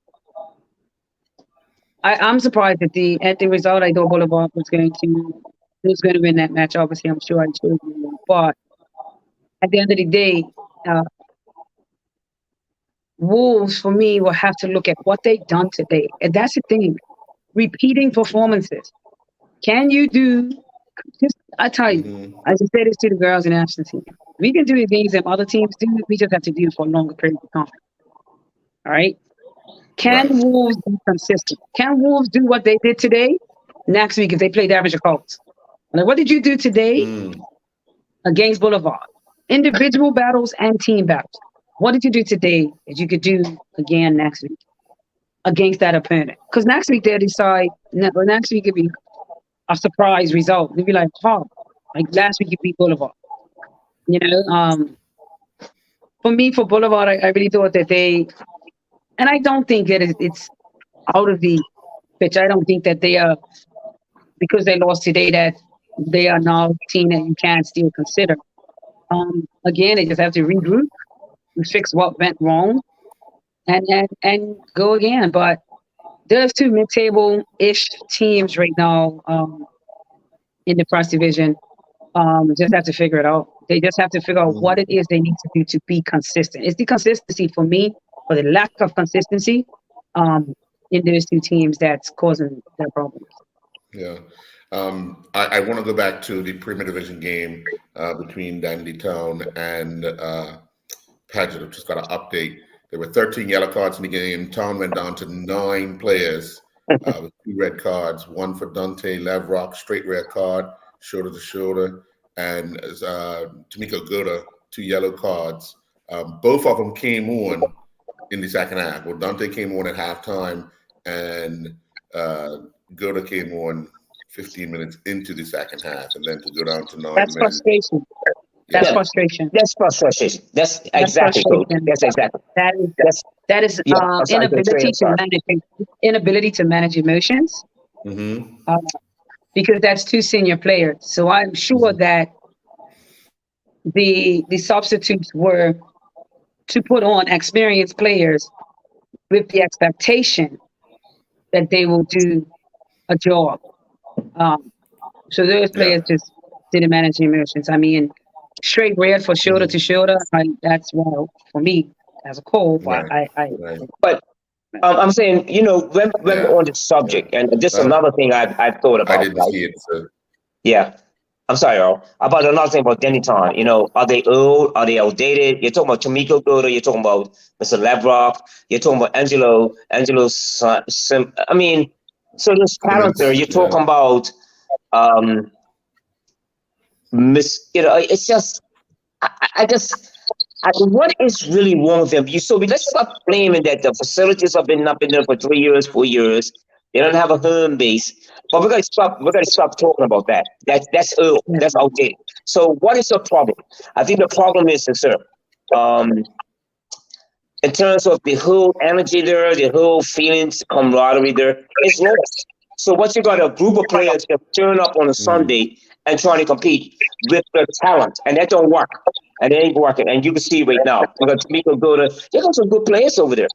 I'm surprised at the result. I thought Boulevard was going to win that match. Obviously, I'm sure I told you, but at the end of the day, Wolves for me will have to look at what they've done today, and that's the thing. Repeating performances. Can you do? I tell you, I just say this to the girls in the national team. We can do the things that other teams do. We just have to do it for a longer period of time. All right. Can Wolves be consistent? Can Wolves do what they did today? Next week, if they play the average of Colts. Like, what did you do today against Boulevard? Individual battles and team battles. What did you do today that you could do again next week against that opponent? Because next week they'll decide. Next week could be a surprise result. They'll be like, "Oh, like last week you beat Boulevard." For me, for Boulevard, I really thought that and I don't think that it's out of the pitch. I don't think that they are, because they lost today, that they are now a team that you can still consider. Again, they just have to regroup and fix what went wrong and go again. But there's two mid-table-ish teams right now in the first division. Just have to figure it out. They just have to figure out what it is they need to do to be consistent. It's the consistency for me, or the lack of consistency in those two teams that's causing their problems. Yeah. I want to go back to the Premier Division game between Dandytown and Paget. I've just got an update. There were 13 yellow cards in the game. Town went down to 9 players with 2 red cards, one for Dante Lavrock, straight red card, shoulder to shoulder, and Tamiko Goda, 2 yellow cards. Both of them came on in the second half. Well, Dante came on at halftime, and Goda came on 15 minutes into the second half, and then to go down to 9 That's minutes. frustration. That's frustration. That's frustration. That's exactly. Frustration. That's exactly. That is inability to manage emotions. Because that's 2 senior players. So I'm sure that the substitutes were to put on experienced players with the expectation that they will do a job. So those players just didn't manage the emotions. I mean, straight red for shoulder to shoulder. That's for me as a whole. But I'm saying, when we're on the subject, and this is another thing I thought about. I didn't see it. So. Yeah. I'm sorry, Earl. About another thing about Deniton. You know, are they old? Are they outdated? You're talking about Tomiko Goto. You're talking about Mr. Lebrock. You're talking about Angelo. I mean, so there's talent there. You're talking about Miss. You know, it's just. What is really wrong with them? Let's stop blaming that the facilities have been up in there for 3 years, 4 years. They don't have a home base. But we're gonna stop talking about that. That's old. That's outdated. So what is the problem? I think the problem is, sir, in terms of the whole energy there, the whole feelings, camaraderie there, it's lost. So what you got a group of players that turn up on a Sunday and trying to compete with their talent, and that don't work. And it ain't working. And you can see right now, we got Tomiko Goto. There got some good players over there.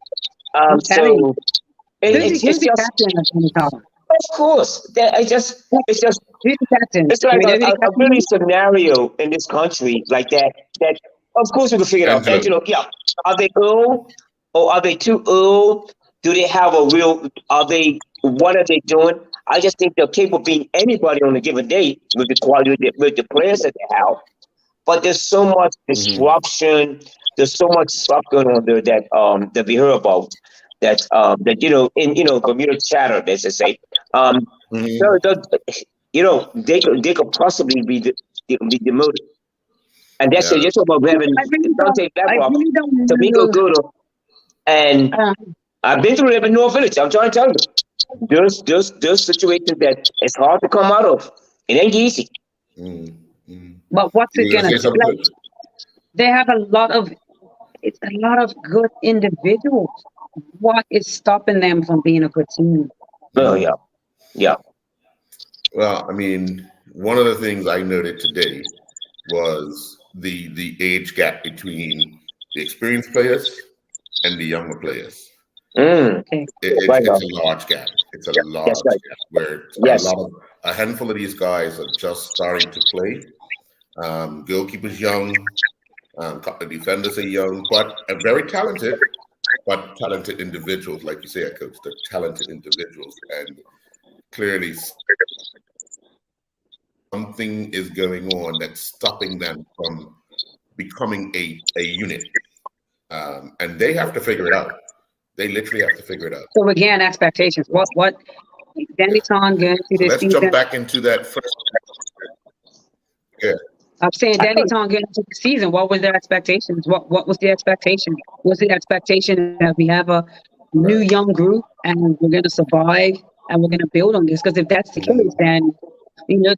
Who's the captain of Deniton? Of course, it's just Who's the captain? it's like I mean, a really scenario in this country like that. That of course we can figure it out. Angelo. Angelo, yeah, are they old or are they too old? Do they have a real? What are they doing? I just think they're capable of being anybody on a given day with the quality with the players that they have. But there's so much disruption. There's so much stuff going on there that we hear about. That in Bermuda chatter, as they say. They could possibly be demoted. And that's it. You're talking about having Dante Lebrock, Tomiko Goto, and I've been through it in North Village. I'm trying to tell you, there's situations that it's hard to come out of. It ain't easy. But what's it gonna do? Like, they have a lot of good individuals. What is stopping them from being a good team? Oh yeah. Well, I mean, one of the things I noted today was the age gap between the experienced players and the younger players. Okay. It's a large gap. It's a large gap where a handful of these guys are just starting to play. Goalkeepers young, the defenders are young, but very talented. But talented individuals, like you say, Coach, they're talented individuals, and clearly something is going on that's stopping them from becoming a unit, and they have to figure it out. They literally have to figure it out. So again, expectations. What Deniton going to this Let's season? jump back into that first. Yeah. I'm saying Deniton getting into the season. What were their expectations? What was the expectation? Was the expectation that we have a new young group and we're going to survive and we're going to build on this? Because if that's the case, then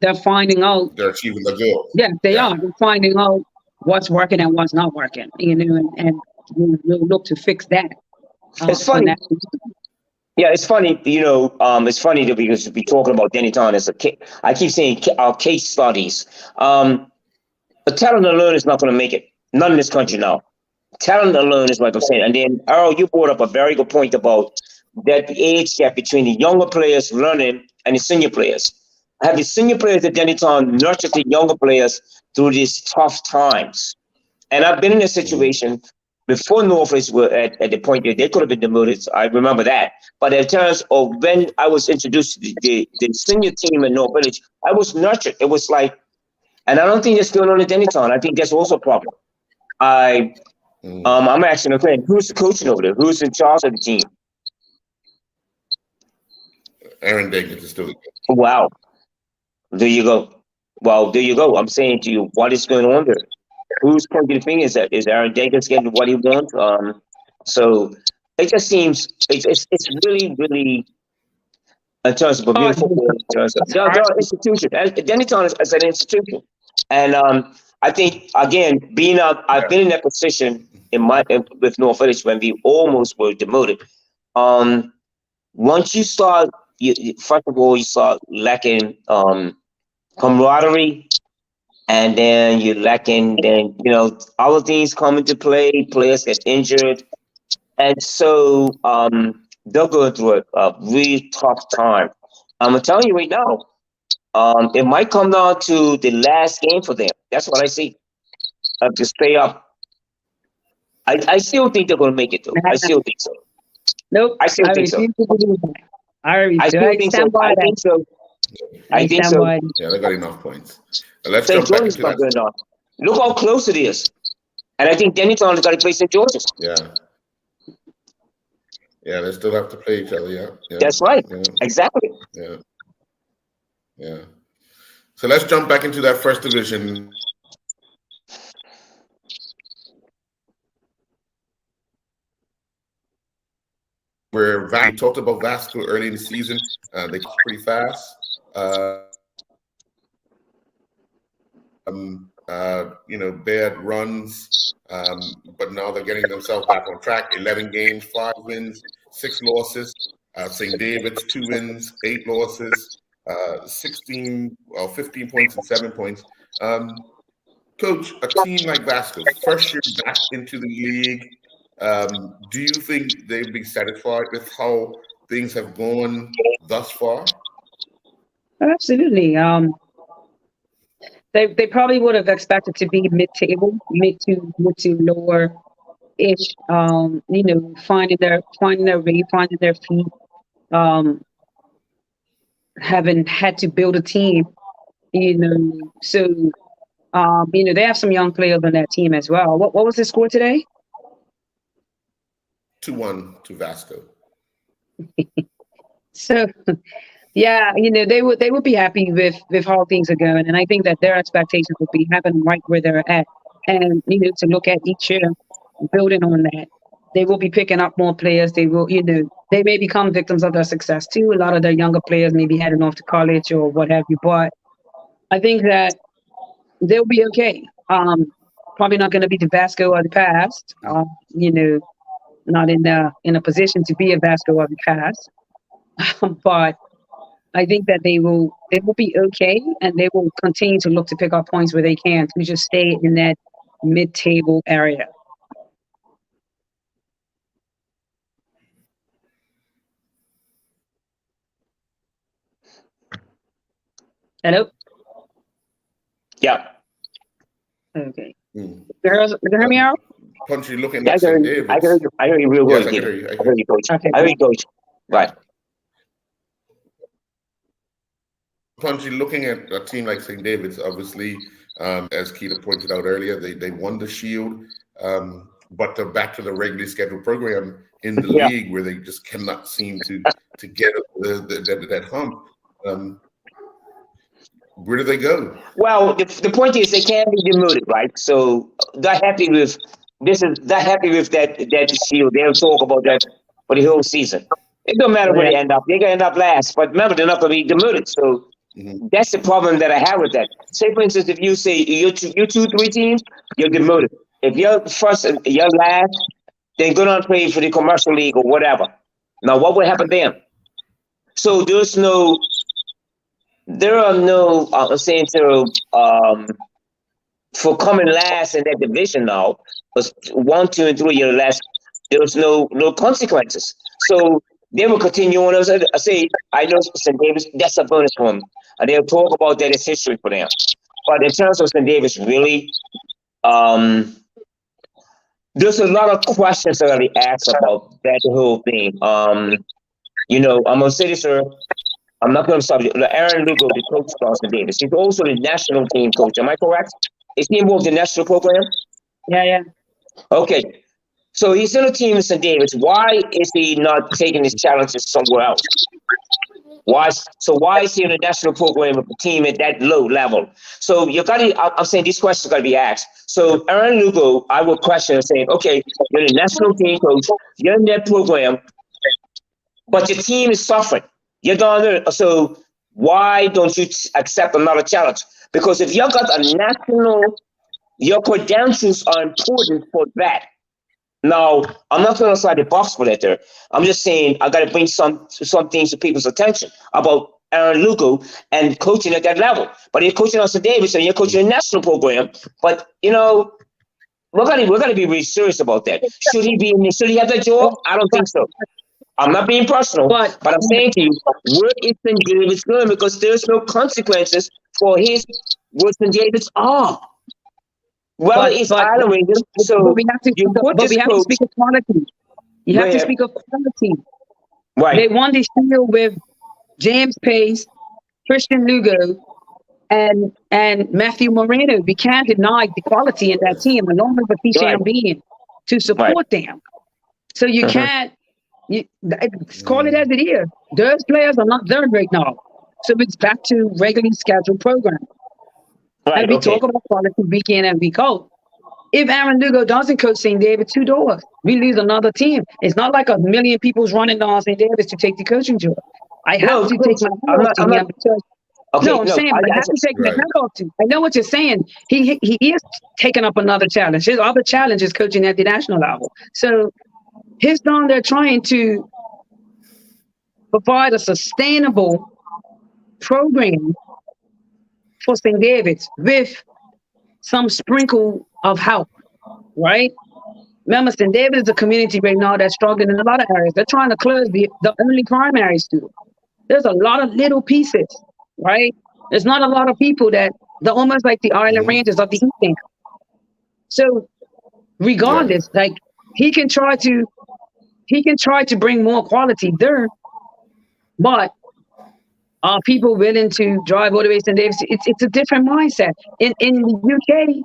they're finding out. They're achieving the goal. Yeah, they are. They're finding out what's working and what's not working. And we'll look to fix that. It's funny. Yeah, it's funny. It's funny that because we talking about Deniton as I keep saying our case studies. A talent alone is not going to make it. None in this country now. Talent alone is what I'm saying. And then, Earl, you brought up a very good point about that age gap between the younger players learning and the senior players. Have the senior players at Deniton nurtured the younger players through these tough times? And I've been in a situation before Norfolk were at the point that they could have been demoted. I remember that. But in terms of when I was introduced to the senior team in North Village, I was nurtured. It was like, and I don't think that's going on at Deniton. I think that's also a problem. I'm asking a question: who's the coaching over there? Who's in charge of the team? Aaron Davis is still. Wow. There you go. Well, there you go. I'm saying to you, what is going on there? Who's pointing the finger? Is Aaron Davis getting what he wants? So it just seems it's really, really. In terms of Bermuda football, in terms of the institution, Deniton is an institution, and I think again, I've been in that position with North Village when we almost were demoted. Once you start, first of all, you start lacking camaraderie, and then you're lacking. Then other things come into play. Players get injured, and so they're going through a really tough time. I'm telling you right now, it might come down to the last game for them. That's what I see. To stay up. I still think they're going to make it, though. I still think so. Nope. I still think so. I still think so. I think so. I think so. somewhat. Yeah, they got enough points. Let's St. jump back George's into not good that. enough. Look how close it is. And I think Dennytown got to play St. George's. Yeah. Yeah, they still have to play each other. Yeah. Yeah. That's right. Yeah. Exactly. Yeah. Yeah. So let's jump back into that first division. Where we talked about Vasco early in the season. They got pretty fast. They had runs, but now they're getting themselves back on track. 11 games, 5 wins, 6 losses. St. David's 2 wins, 8 losses, 15 points and 7 points. Coach, a team like Vasco, first year back into the league, do you think they'd be satisfied with how things have gone thus far? Absolutely. They probably would have expected to be mid-table, mid to lower ish. Finding their way, finding their feet. Having had to build a team, so they have some young players on that team as well. What was the score today? 2-1 to Vasco. So, yeah, they would be happy with how things are going, and I think that their expectations would be having right where they're at, and to look at each year, building on that. They will be picking up more players. They will, they may become victims of their success too. A lot of their younger players may be heading off to college or what have you, but I think that they'll be okay. Probably not going to be the Vasco of the past. Not in a position to be a Vasco of the past, but I think that they will be okay, and they will continue to look to pick up points where they can to just stay in that mid-table area. Hello? Yeah. Okay. Mm. You hear me out? Punchy looking I at St. heard David's. you. I heard you real Yes, good. I can hear you. I heard you, Coach. Okay. I heard you, Coach. Right. Punchy looking at a team like St. David's, obviously, as Keita pointed out earlier, they won the Shield, but they're back to the regularly scheduled program in the league where they just cannot seem to get that hump. Where do they go? Well, the point is they can't be demoted, right? So they're happy with that Shield. They'll talk about that for the whole season. It don't matter where they end up. They're gonna end up last, but remember they're not gonna be demoted. So that's the problem that I have with that. Say for instance, if you say you 2-3 teams, you're demoted. If you're first and you're last, then go down and play for the commercial league or whatever. Now what would happen then? So there are no I'm saying for coming last in that division now, because 1, 2, and 3 you're last, there's no consequences. So they will continue on. I say, I know St. Davis, that's a bonus for them. And they'll talk about that as history for them. But in terms of St. Davis, really, there's a lot of questions that we asked about that whole thing. I'm going to say this, sir. I'm not going to stop you. Aaron Lugo, the coach for St. Davis, he's also the national team coach. Am I correct? Is he involved in the national program? Yeah. Okay. So he's in a team in St. Davis. Why is he not taking his challenges somewhere else? Why is he in a national program with a team at that low level? So I'm saying these questions got to be asked. So Aaron Lugo, I would question and say, okay, you're the national team coach, you're in that program, but your team is suffering. You're down there. So why don't you accept another challenge? Because if you've got a national, your credentials are important for that. Now, I'm not going to slide the box for that there. I'm just saying I got to bring some things to people's attention about Aaron Lugo and coaching at that level. But you're coaching on St. Davis and you're coaching a national program. But, we're going to be really serious about that. Should he have that job? I don't think so. I'm not being personal, but I'm saying to you, where is St. Davis going? Because there's no consequences for what St. Davis are. Well, it's Island Rangers, so we have to speak of quality. You have to speak of quality. Right. They won this deal with James Pace, Christian Lugo, and Matthew Moreno. We can't deny the quality in that team, along with Batiste Right. being to support them. So you Mhm. can't call it as it is. Those players are not there right now. So it's back to regularly scheduled program. Right. And we Okay. talk about quality week in and week out. If Aaron Lugo doesn't coach St. David, two doors, we lose another team. It's not like a million people's running on St. Davis to take the coaching job. I have No, to take my I'm hat not- off to I'm him not- because Okay. no, I'm saying, but I have to take my Right. hat off to. I know what you're saying. He is taking up another challenge. His other challenge is coaching at the national level. So he's down there trying to provide a sustainable program for St. David's with some sprinkle of help, right? Remember, St. David is a community right now that's struggling in a lot of areas. They're trying to close the only primary school. There's a lot of little pieces, right? There's not a lot of people they're almost like the Island Rangers of the East End. So regardless, like he can try to bring more quality there, but are people willing to drive all the way to St. Davis? It's a different mindset. In the UK,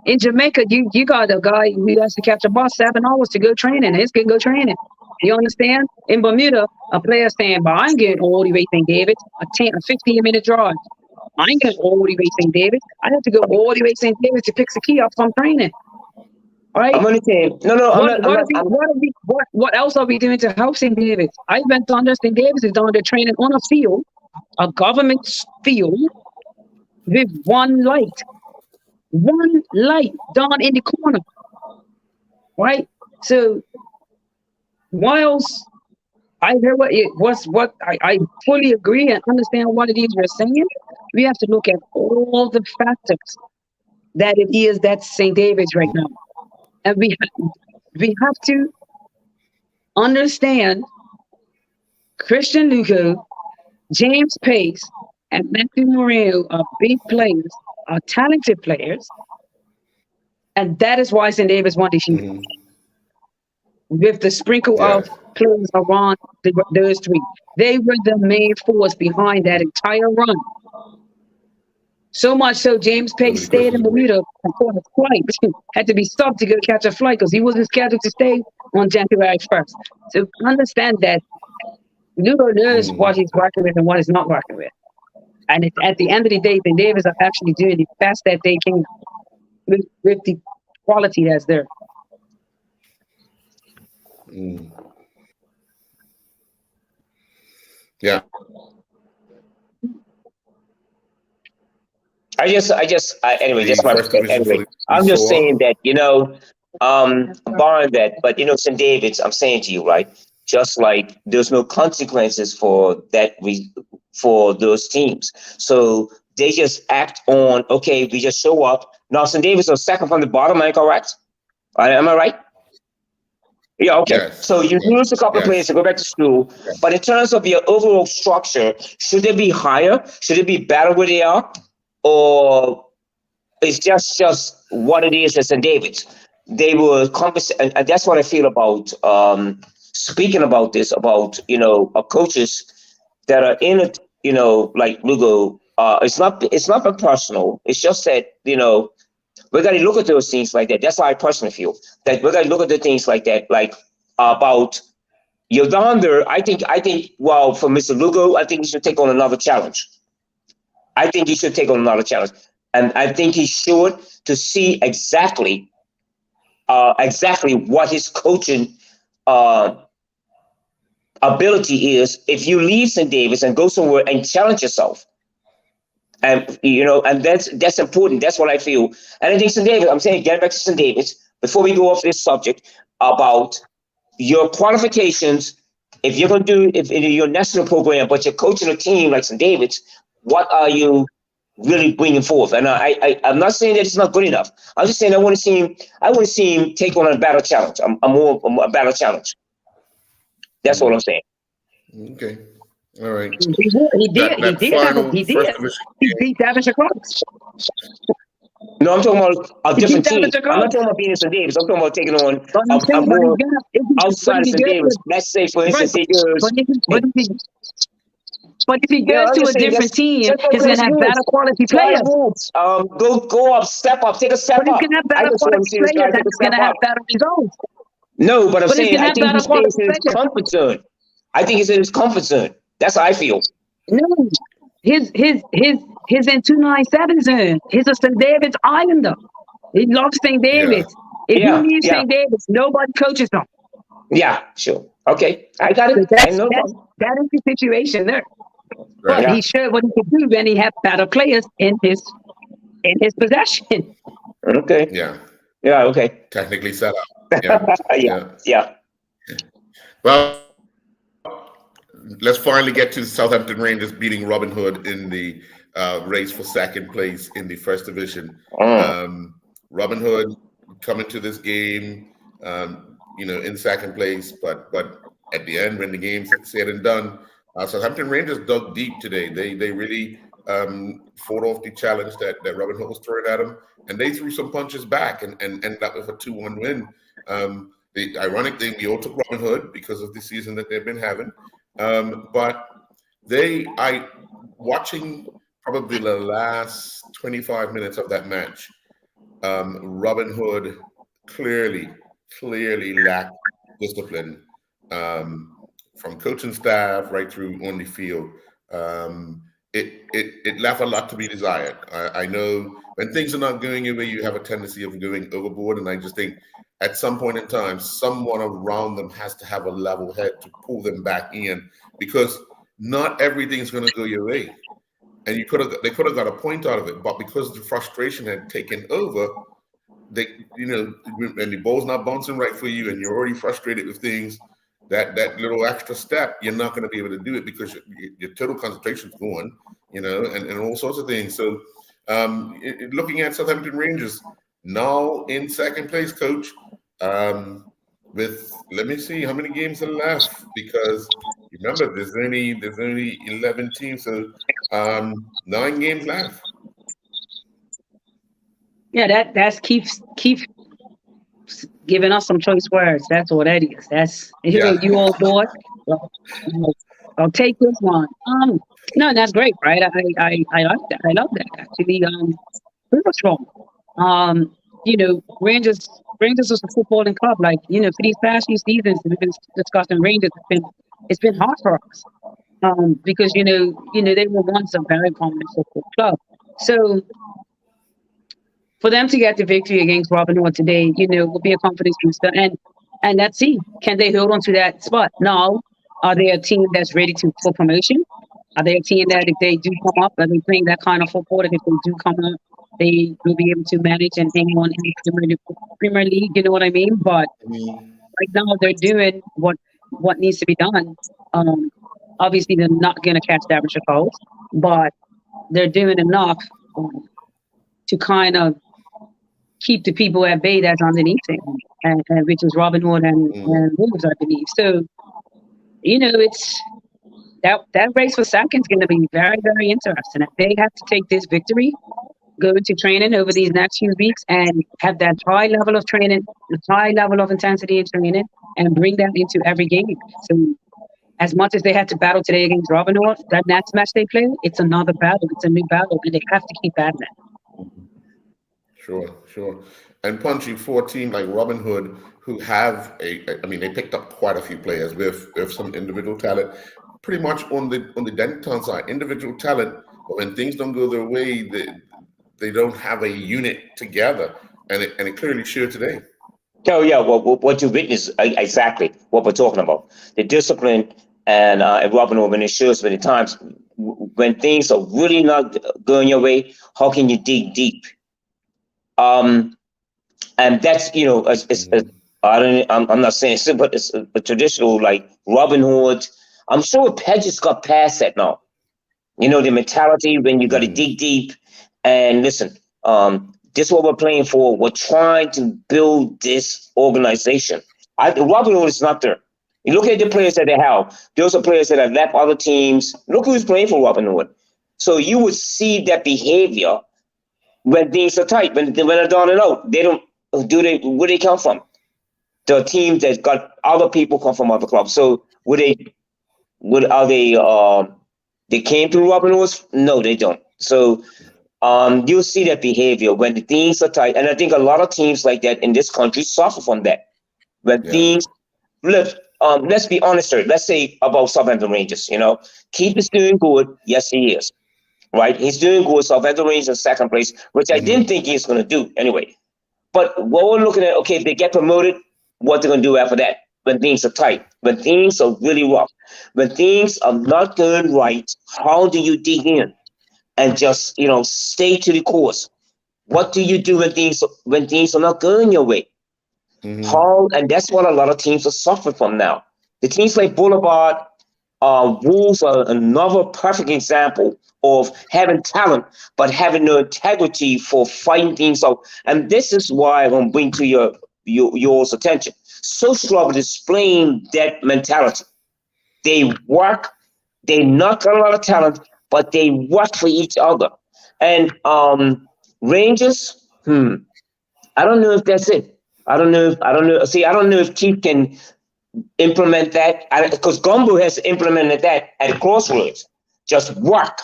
in Jamaica, you got a guy who has to catch a bus 7 hours to go training. He's gonna go training. You understand? In Bermuda, a player saying, "But I ain't getting all the way to St. David. A 15-minute drive. I ain't getting all the way to St. David. I have to go all the way to St. David to pick the key up from training." Right? I'm only saying. No, What else are we doing to help St. David's? I went to understand St. David's is down there training on a field, a government field, with one light down in the corner, right? So, whilst I hear what I fully agree and understand what it is you're saying, we have to look at all the factors that it is that's St. David's right now. And we have to understand Christian Lugo, James Pace, and Matthew Moreno are big players, are talented players, and that is why St. David's won this year. With the sprinkle of players around those three. They were the main force behind that entire run. So much so, James Pace stayed in Bermuda and caught a flight. Had to be stopped to go catch a flight because he wasn't scheduled to stay on January 1st. So understand that Lugo knows what he's working with and what he's not working with. And at the end of the day, the Davis are actually doing the best that they can with the quality that's there. Yeah. Anyway, just my anyway. I'm just saying that, barring that, but St. David's, I'm saying to you, right? Just like there's no consequences for that for those teams. So they just act on, okay, we just show up. Now St. David's are second from the bottom, am I correct? Am I right? Yeah, okay. Yes. So you lose a couple of players to go back to school, but in terms of your overall structure, should it be higher? Should it be better where they are? Or it's just what it is at St. David's? They will compensate, and that's what I feel about speaking about this, about coaches that are in it, like Lugo. It's not been personal. It's just that we got to look at those things like that. That's how I personally feel, that we got to look at the things like that, like about you're down there. I think well, for Mr. Lugo, I think he should take on another challenge. And I think he should, to see exactly what his coaching ability is. If you leave St. David's and go somewhere and challenge yourself, and and that's important. That's what I feel. And I think St. David's, I'm saying, get back to St. David's before we go off this subject about your qualifications. If you're going to do in your national program, but you're coaching a team like St. David's, what are you really bringing forth? And I'm not saying that it's not good enough. I'm just saying I want to see him take on a battle challenge. A battle challenge. That's what I'm saying. Okay. All right. He did. He beat Devonshire Cross. No, I'm talking about a different team. I'm not talking about being in St. David's. I'm talking about taking on a more outside of St. David's. Let's say, for instance, But if he goes to a different team, he's going to have better quality players. Go up, step up, take a step But he's up. going to have I better just want to quality see this guy players take and a he's going step to have up. better results. No, but I'm But he's saying gonna I have think better he stays quality in his players. comfort zone. I think he's in his comfort zone. That's how I feel. No, his in 297 zone. He's a St. David's Islander. He loves St. David's. If he Yeah, leaves yeah. St. David's, nobody coaches him. Yeah, sure. Okay, I got So it. that is the situation there. But Yeah. he showed what he could do when he had better players in his possession. Okay. Yeah, Yeah. Okay. technically set up. Yeah, Yeah. Well, let's finally get to Southampton Rangers beating Robin Hood in the race for second place in the first division. Robin Hood coming to this game, in second place, but at the end, when the game's said and done, Southampton Rangers dug deep today. They really fought off the challenge that Robin Hood was throwing at them, and they threw some punches back and ended up with a 2-1 win. The ironic thing, we all took Robin Hood because of the season that they've been having, but watching probably the last 25 minutes of that match, Robin Hood clearly lacked discipline from coaching staff right through on the field. It left a lot to be desired. I know when things are not going your way, you have a tendency of going overboard, and I just think at some point in time, someone around them has to have a level head to pull them back in, because not everything's going to go your way. And they could have got a point out of it, but because the frustration had taken over, when the ball's not bouncing right for you and you're already frustrated with things, that little extra step, you're not going to be able to do it because your total concentration's gone, and all sorts of things. So looking at Southampton Rangers now in second place, Coach, with, let me see how many games are left, because remember there's only 11 teams, so 9 games left. Yeah, that's keeps giving us some choice words. That's what that is. That's you old boy. Well, I'll take this one. No, that's great, right? I like that. I love that actually. Pretty strong. Rangers is a footballing club. Like, for these past few seasons we've been discussing Rangers. It's been hard for us. Because they were once a very prominent football club. So for them to get the victory against Robin Hood today, will be a confidence booster. And let's see, can they hold on to that spot? Now, are they a team that's ready for promotion? Are they a team that if they do come up, are they playing that kind of football that if they do come up, they will be able to manage and hang on in the Premier League? You know what I mean? But right now they're doing what needs to be done. Obviously, they're not going to catch the average of goals, but they're doing enough to kind of keep the people at bay that's underneath them, and which is Robin Hood and Wolves, I believe. So, it's that race for second is going to be very, very interesting. If they have to take this victory, go into training over these next few weeks and have that high level of training, high level of intensity in training, and bring that into every game. So, as much as they had to battle today against Robin Hood, that next match they play, it's another battle. It's a new battle, and they have to keep at it. Sure. And Punchy, for a team like Robin Hood, who have they picked up quite a few players with some individual talent, pretty much on the Denton side, individual talent, but when things don't go their way, they don't have a unit together, and it clearly showed today. Oh yeah, well, what you witnessed exactly what we're talking about. The discipline and Robin Hood, when it shows many times when things are really not going your way, how can you dig deep? And that's I'm not saying it's, but it's a traditional like Robin Hood. I'm sure Pedges got past that now. The mentality when you got to dig deep and listen. This is what we're playing for. We're trying to build this organization. Robin Hood is not there. You look at the players that they have. Those are players that have left other teams. Look who's playing for Robin Hood. So you would see that behavior when things are tight, when they're down and out. They don't where they come from? The teams that got other people come from other clubs. So are they They came through Robin Hoods? No, they don't. So you'll see that behavior when the things are tight. And I think a lot of teams like that in this country suffer from that. When things, look, let's be honest here. Let's say about Southampton Rangers, Keith is doing good. Yes, he is. Right? He's doing good. Southampton Rangers in second place, which I didn't think he was going to do anyway. But what we're looking at, okay, if they get promoted, what they're going to do after that? When things are tight, when things are really rough, when things are not going right, how do you dig in and just, stay to the course? What do you do when things are not going your way? And that's what a lot of teams are suffering from now. The teams like Boulevard, Wolves are another perfect example of having talent, but having no integrity for fighting things out. And this is why I'm going to bring to yours attention. Social Club is displaying that mentality. They work, they not got a lot of talent, but they work for each other. And Rangers, I don't know if that's it. I don't know. See, I don't know if Keith can implement that, because Gumbo has implemented that at Crossroads. Just work,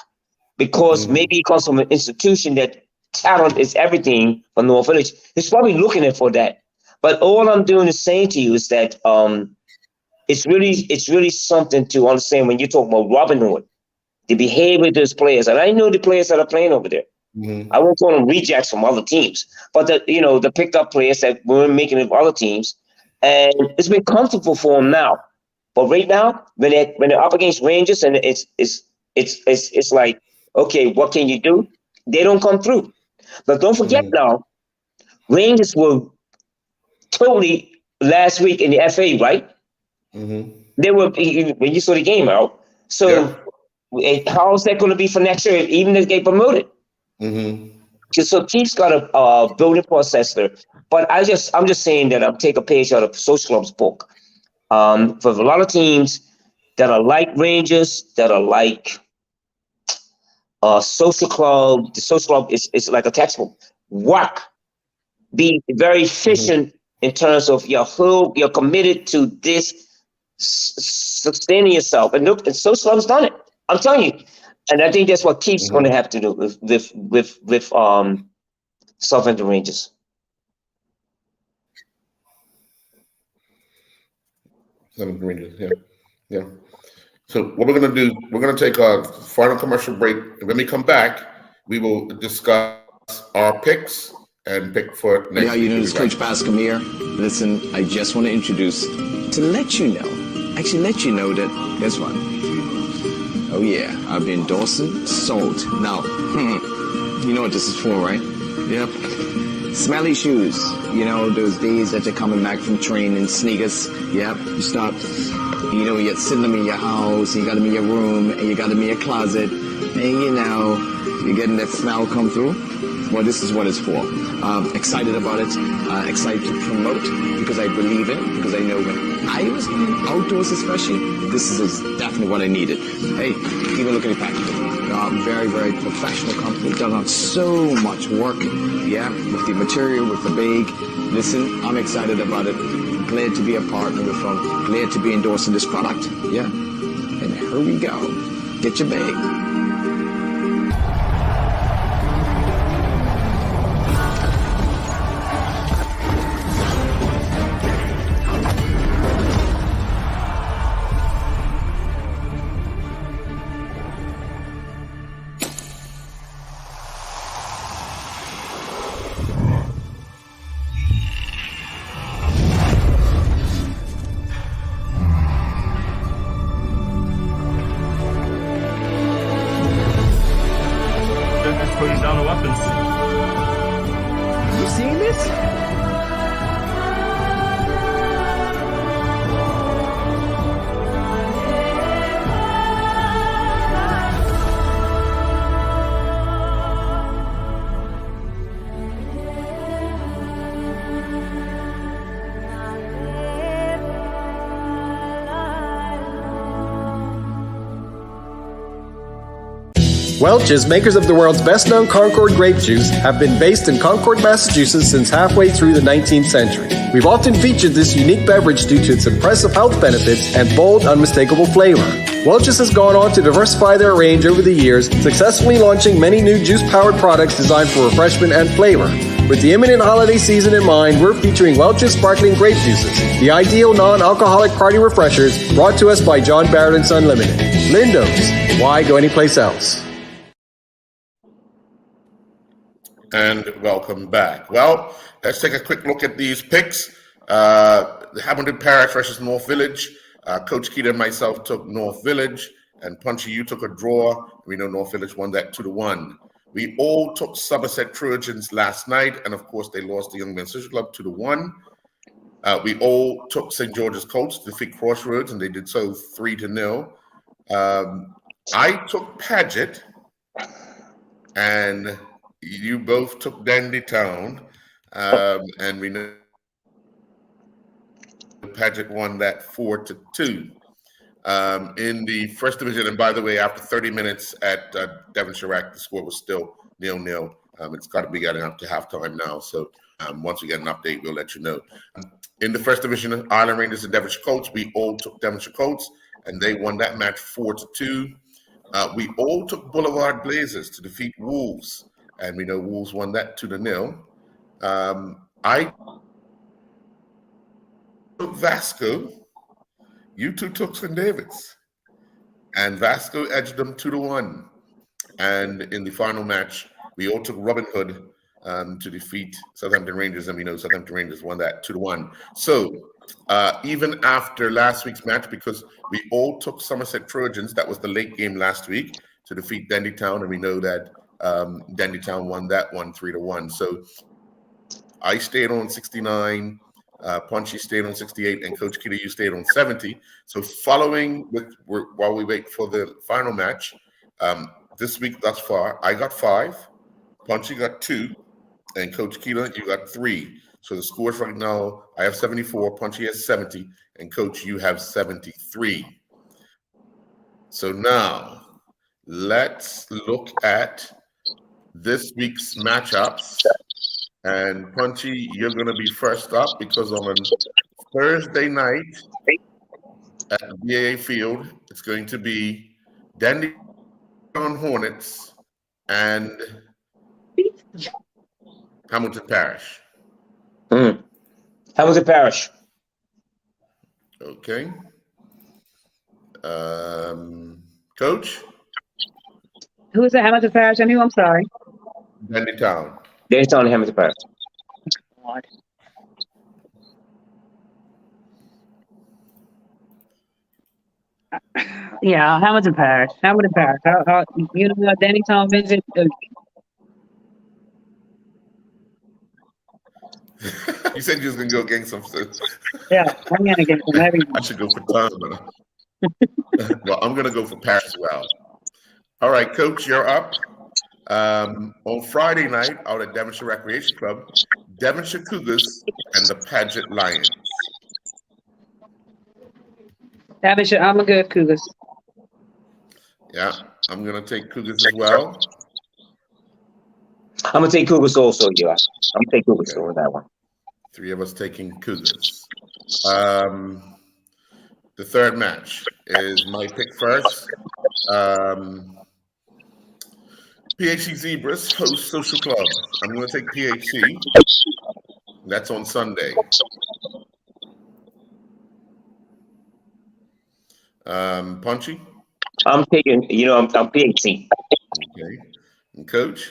because maybe he comes from an institution that talent is everything for North Village. He's probably looking for that. But all I'm doing is saying to you is that it's really something to understand when you talk about Robin Hood, the behavior of those players. And I know the players that are playing over there. I won't call them rejects from other teams, but the picked up players that were making it for other teams, and it's been comfortable for them now. But right now, when they're up against Rangers, and it's like, okay, what can you do? They don't come through. But don't forget now, Rangers were totally last week in the FA, right? They were, when you saw the game out. So how's that going to be for next year, even if they get promoted? So Keith's got a building process there. But I'm just saying that I'll take a page out of Social Club's book. For a lot of teams that are like Rangers, that are like Social Club, the Social Club is like a textbook. Work. Be very efficient in terms of your hope. You're committed to this, sustaining yourself. And look, and Social Club's done it. I'm telling you. And I think that's what Keith's going to have to do with Southampton Rangers. Southampton Rangers, yeah. So what we're going to do, we're going to take a final commercial break. And when we come back, we will discuss our picks and pick for next. Yeah, this is Coach Bascom here. Listen, I just want to introduce, to let you know that, guess what? Oh yeah, I've been endorsing Salt. Now, you know what this is for, right? Yep. Smelly shoes. Those days that you're coming back from training, sneakers. Yep. You start, you're sitting them in your house, you got them in your room, and you got them in your closet, and you're getting that smell come through. Well, this is what it's for. Excited about it. Excited to promote, because I believe it, because I know when I was outdoors especially, this is definitely what I needed. Hey, even look at the packaging. Very, very professional company. Done on so much work. Yeah, with the material, with the bag. Listen, I'm excited about it. Glad to be a partner with them. Glad to be endorsing this product. Yeah. And here we go. Get your bag. Putting down the weapons. You seeing this? Welch's, makers of the world's best-known Concord grape juice, have been based in Concord, Massachusetts since halfway through the 19th century. We've often featured this unique beverage due to its impressive health benefits and bold, unmistakable flavor. Welch's has gone on to diversify their range over the years, successfully launching many new juice-powered products designed for refreshment and flavor. With the imminent holiday season in mind, we're featuring Welch's Sparkling Grape Juices, the ideal non-alcoholic party refreshers brought to us by John Barrett & Son Limited. Lindo's, why go anyplace else? And welcome back. Well, let's take a quick look at these picks. Hamilton Parish versus North Village. Coach Keita and myself took North Village, and Punchy, you took a draw. We know North Village won that 2-1. We all took Somerset Trojans last night, and of course they lost the Young Men's Social Club 2-1. We all took St. George's Colts to defeat Crossroads, and they did so 3-0. I took Paget, and you both took Dandy Town, and we know Paget won that 4-2. In the first division, and by the way, after 30 minutes at Devonshire Rack, the score was still 0-0. It's got to be getting up to halftime now, so once we get an update, we'll let you know. In the first division, Island Rangers and Devonshire Colts, we all took Devonshire Colts, and they won that match 4-2. We all took Boulevard Blazers to defeat Wolves, and we know Wolves won that 2-0. I took Vasco. You two took St. David's, and Vasco edged them 2-1. And in the final match, we all took Robin Hood to defeat Southampton Rangers, and we know Southampton Rangers won that 2-1. So even after last week's match, because we all took Somerset Trojans, that was the late game last week, to defeat Dandy Town, and we know that Dandy Town won that one 3-1. So I stayed on 69. Punchy stayed on 68, and Coach Keita, you stayed on 70. So following while we wait for the final match, this week thus far, I got 5, Punchy got 2, and Coach Keita, you got 3. So the scores right now, I have 74, Punchy has 70, and Coach, you have 73. So now let's look at this week's matchups. And Punchy, you're going to be first up because on Thursday night at the BAA Field, it's going to be Dandy Town Hornets and Hamilton Parish. Hamilton Parish. Okay. Coach? Who is it? Hamilton Parish and who? I'm sorry. Dandy Town. Dandy Town and Hamilton Parish. God. Yeah, Hamilton Parish. Hamilton Parish. How, you know what Danny Town visit? You said you was going to go against some. Yeah, I'm gonna get some heavy. I should go for Tom. Well, I'm going to go for Paris as well. All right, Coach, you're up. On Friday night out at Devonshire Recreation Club, Devonshire Cougars and the Paget Lions. Devonshire, I'm a good Cougars. Yeah, I'm going to take Cougars as well. I'm going to take Cougars also, yeah. I'm going to take Cougars over that one. 3 of us taking Cougars. The third match is my pick first. PHC Zebras host Social Club. I'm going to take PHC. That's on Sunday. Punchy? I'm taking, I'm PHC. Okay. And Coach?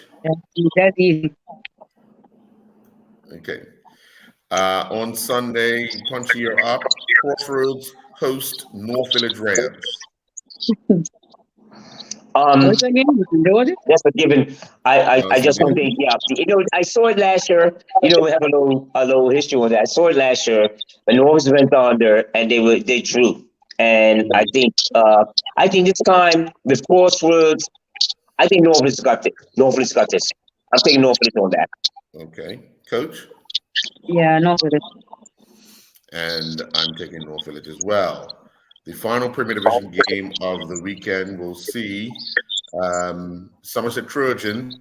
That's easy. Okay. On Sunday, Punchy, you're up. Crossroads host North Village Rams. What's that game? Georgia? That's a given. I just want to think, I saw it last year. We have a little history on that. I saw it last year when North went under and they drew. And I think this time with Crossroads, I think North got this. I'm taking North on that. Okay. Coach? Yeah, North Village. And I'm taking North Village as well. The final Premier Division game of the weekend will see Somerset Trojans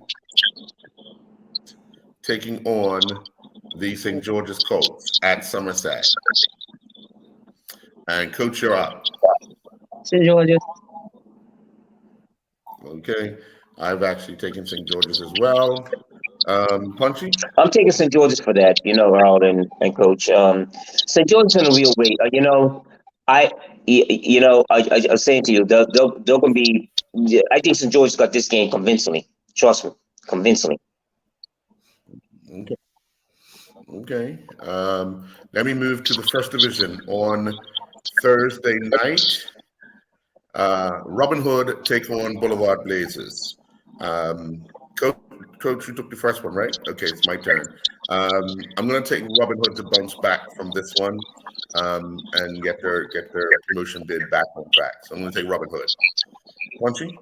taking on the St. George's Colts at Somerset. And Coach, you're up. St. George's. Okay. I've actually taken St. George's as well. Punchy? I'm taking St. George's for that, Harold and Coach. St. George's in a real way. I was saying to you, they're going to be. I think St. George's got this game convincingly. Trust me, convincingly. Okay. Let me move to the first division on Thursday night. Robin Hood take on Boulevard Blazers. Coach, you took the first one, right? Okay, it's my turn. I'm going to take Robin Hood to bounce back from this one and get their promotion bid back on track. So I'm going to take Robin Hood. Punchy?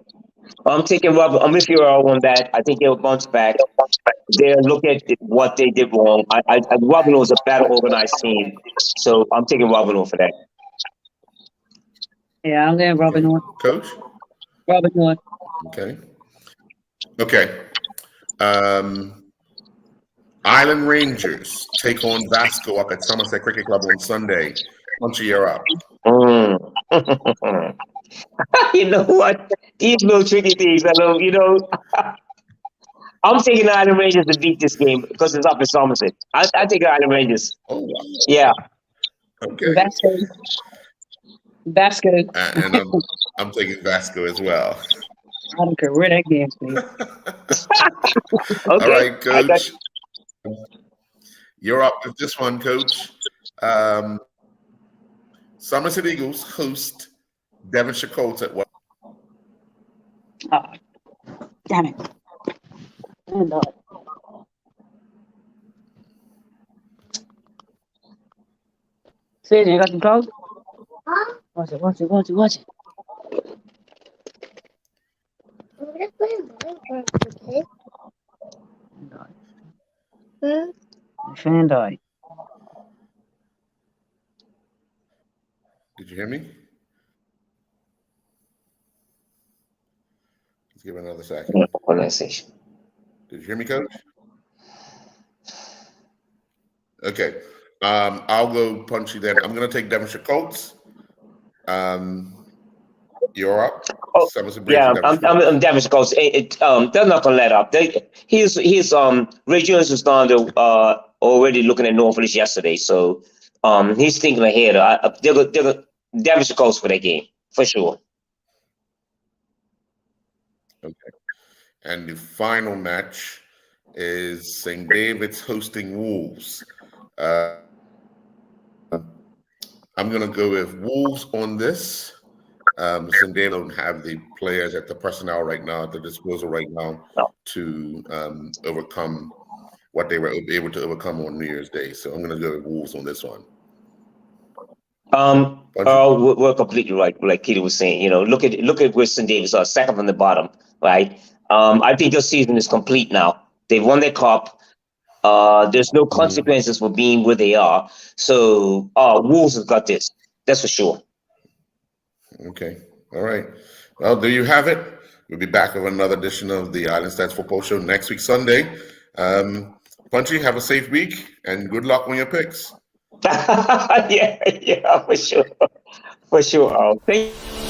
I'm taking Robin. I'm with you all on that. I think they'll bounce back. They'll look at what they did wrong. Robin Hood was a better organized team, so I'm taking Robin Hood for that. Yeah, I'm getting Robin Hood. Coach? Robin Hood. Okay. Island Rangers take on Vasco up at Somerset Cricket Club on Sunday. Punchy, you're up. You know what? These little tricky things. I'm taking the Island Rangers to beat this game because it's up in Somerset. I take the Island Rangers. Oh, wow. Yeah. Okay. Vasco. And I'm taking Vasco as well. I don't care where that game's played. Okay. All right, Coach. You're up with this one, Coach. Somerset Eagles host Devonshire Colts at what? Oh, damn it. And, Say, you got the clothes? Huh? Watch it. Let's play Minecraft, okay? Fan died. Did you hear me? Let's give it another second. Organization. Did you hear me, Coach? Okay. I'll go Punchy then. I'm going to take Devonshire Colts. You're up. Oh, Somerset yeah, Braves, I'm Devonshire Colts. They're not gonna let up. He's Ray Jones was down there already looking at Norfolk yesterday, so he's thinking ahead. They're Devonshire Colts for that game for sure. Okay. And the final match is St. David's hosting Wolves. I'm going to go with Wolves on this. St. David don't have the players at the personnel right now, at the disposal right now, to overcome what they were able to overcome on New Year's Day. So I'm going to go with Wolves on this one. We're completely right. Like Kitty was saying, look at where St. David's are, second from the bottom, right? I think their season is complete now. They've won their cup. There's no consequences for being where they are. So Wolves have got this. That's for sure. Okay. All right. Well, there you have it. We'll be back with another edition of the Island Stats Football Show next week, Sunday. Punchy, have a safe week and good luck on your picks. Yeah, for sure. For sure. Thank you.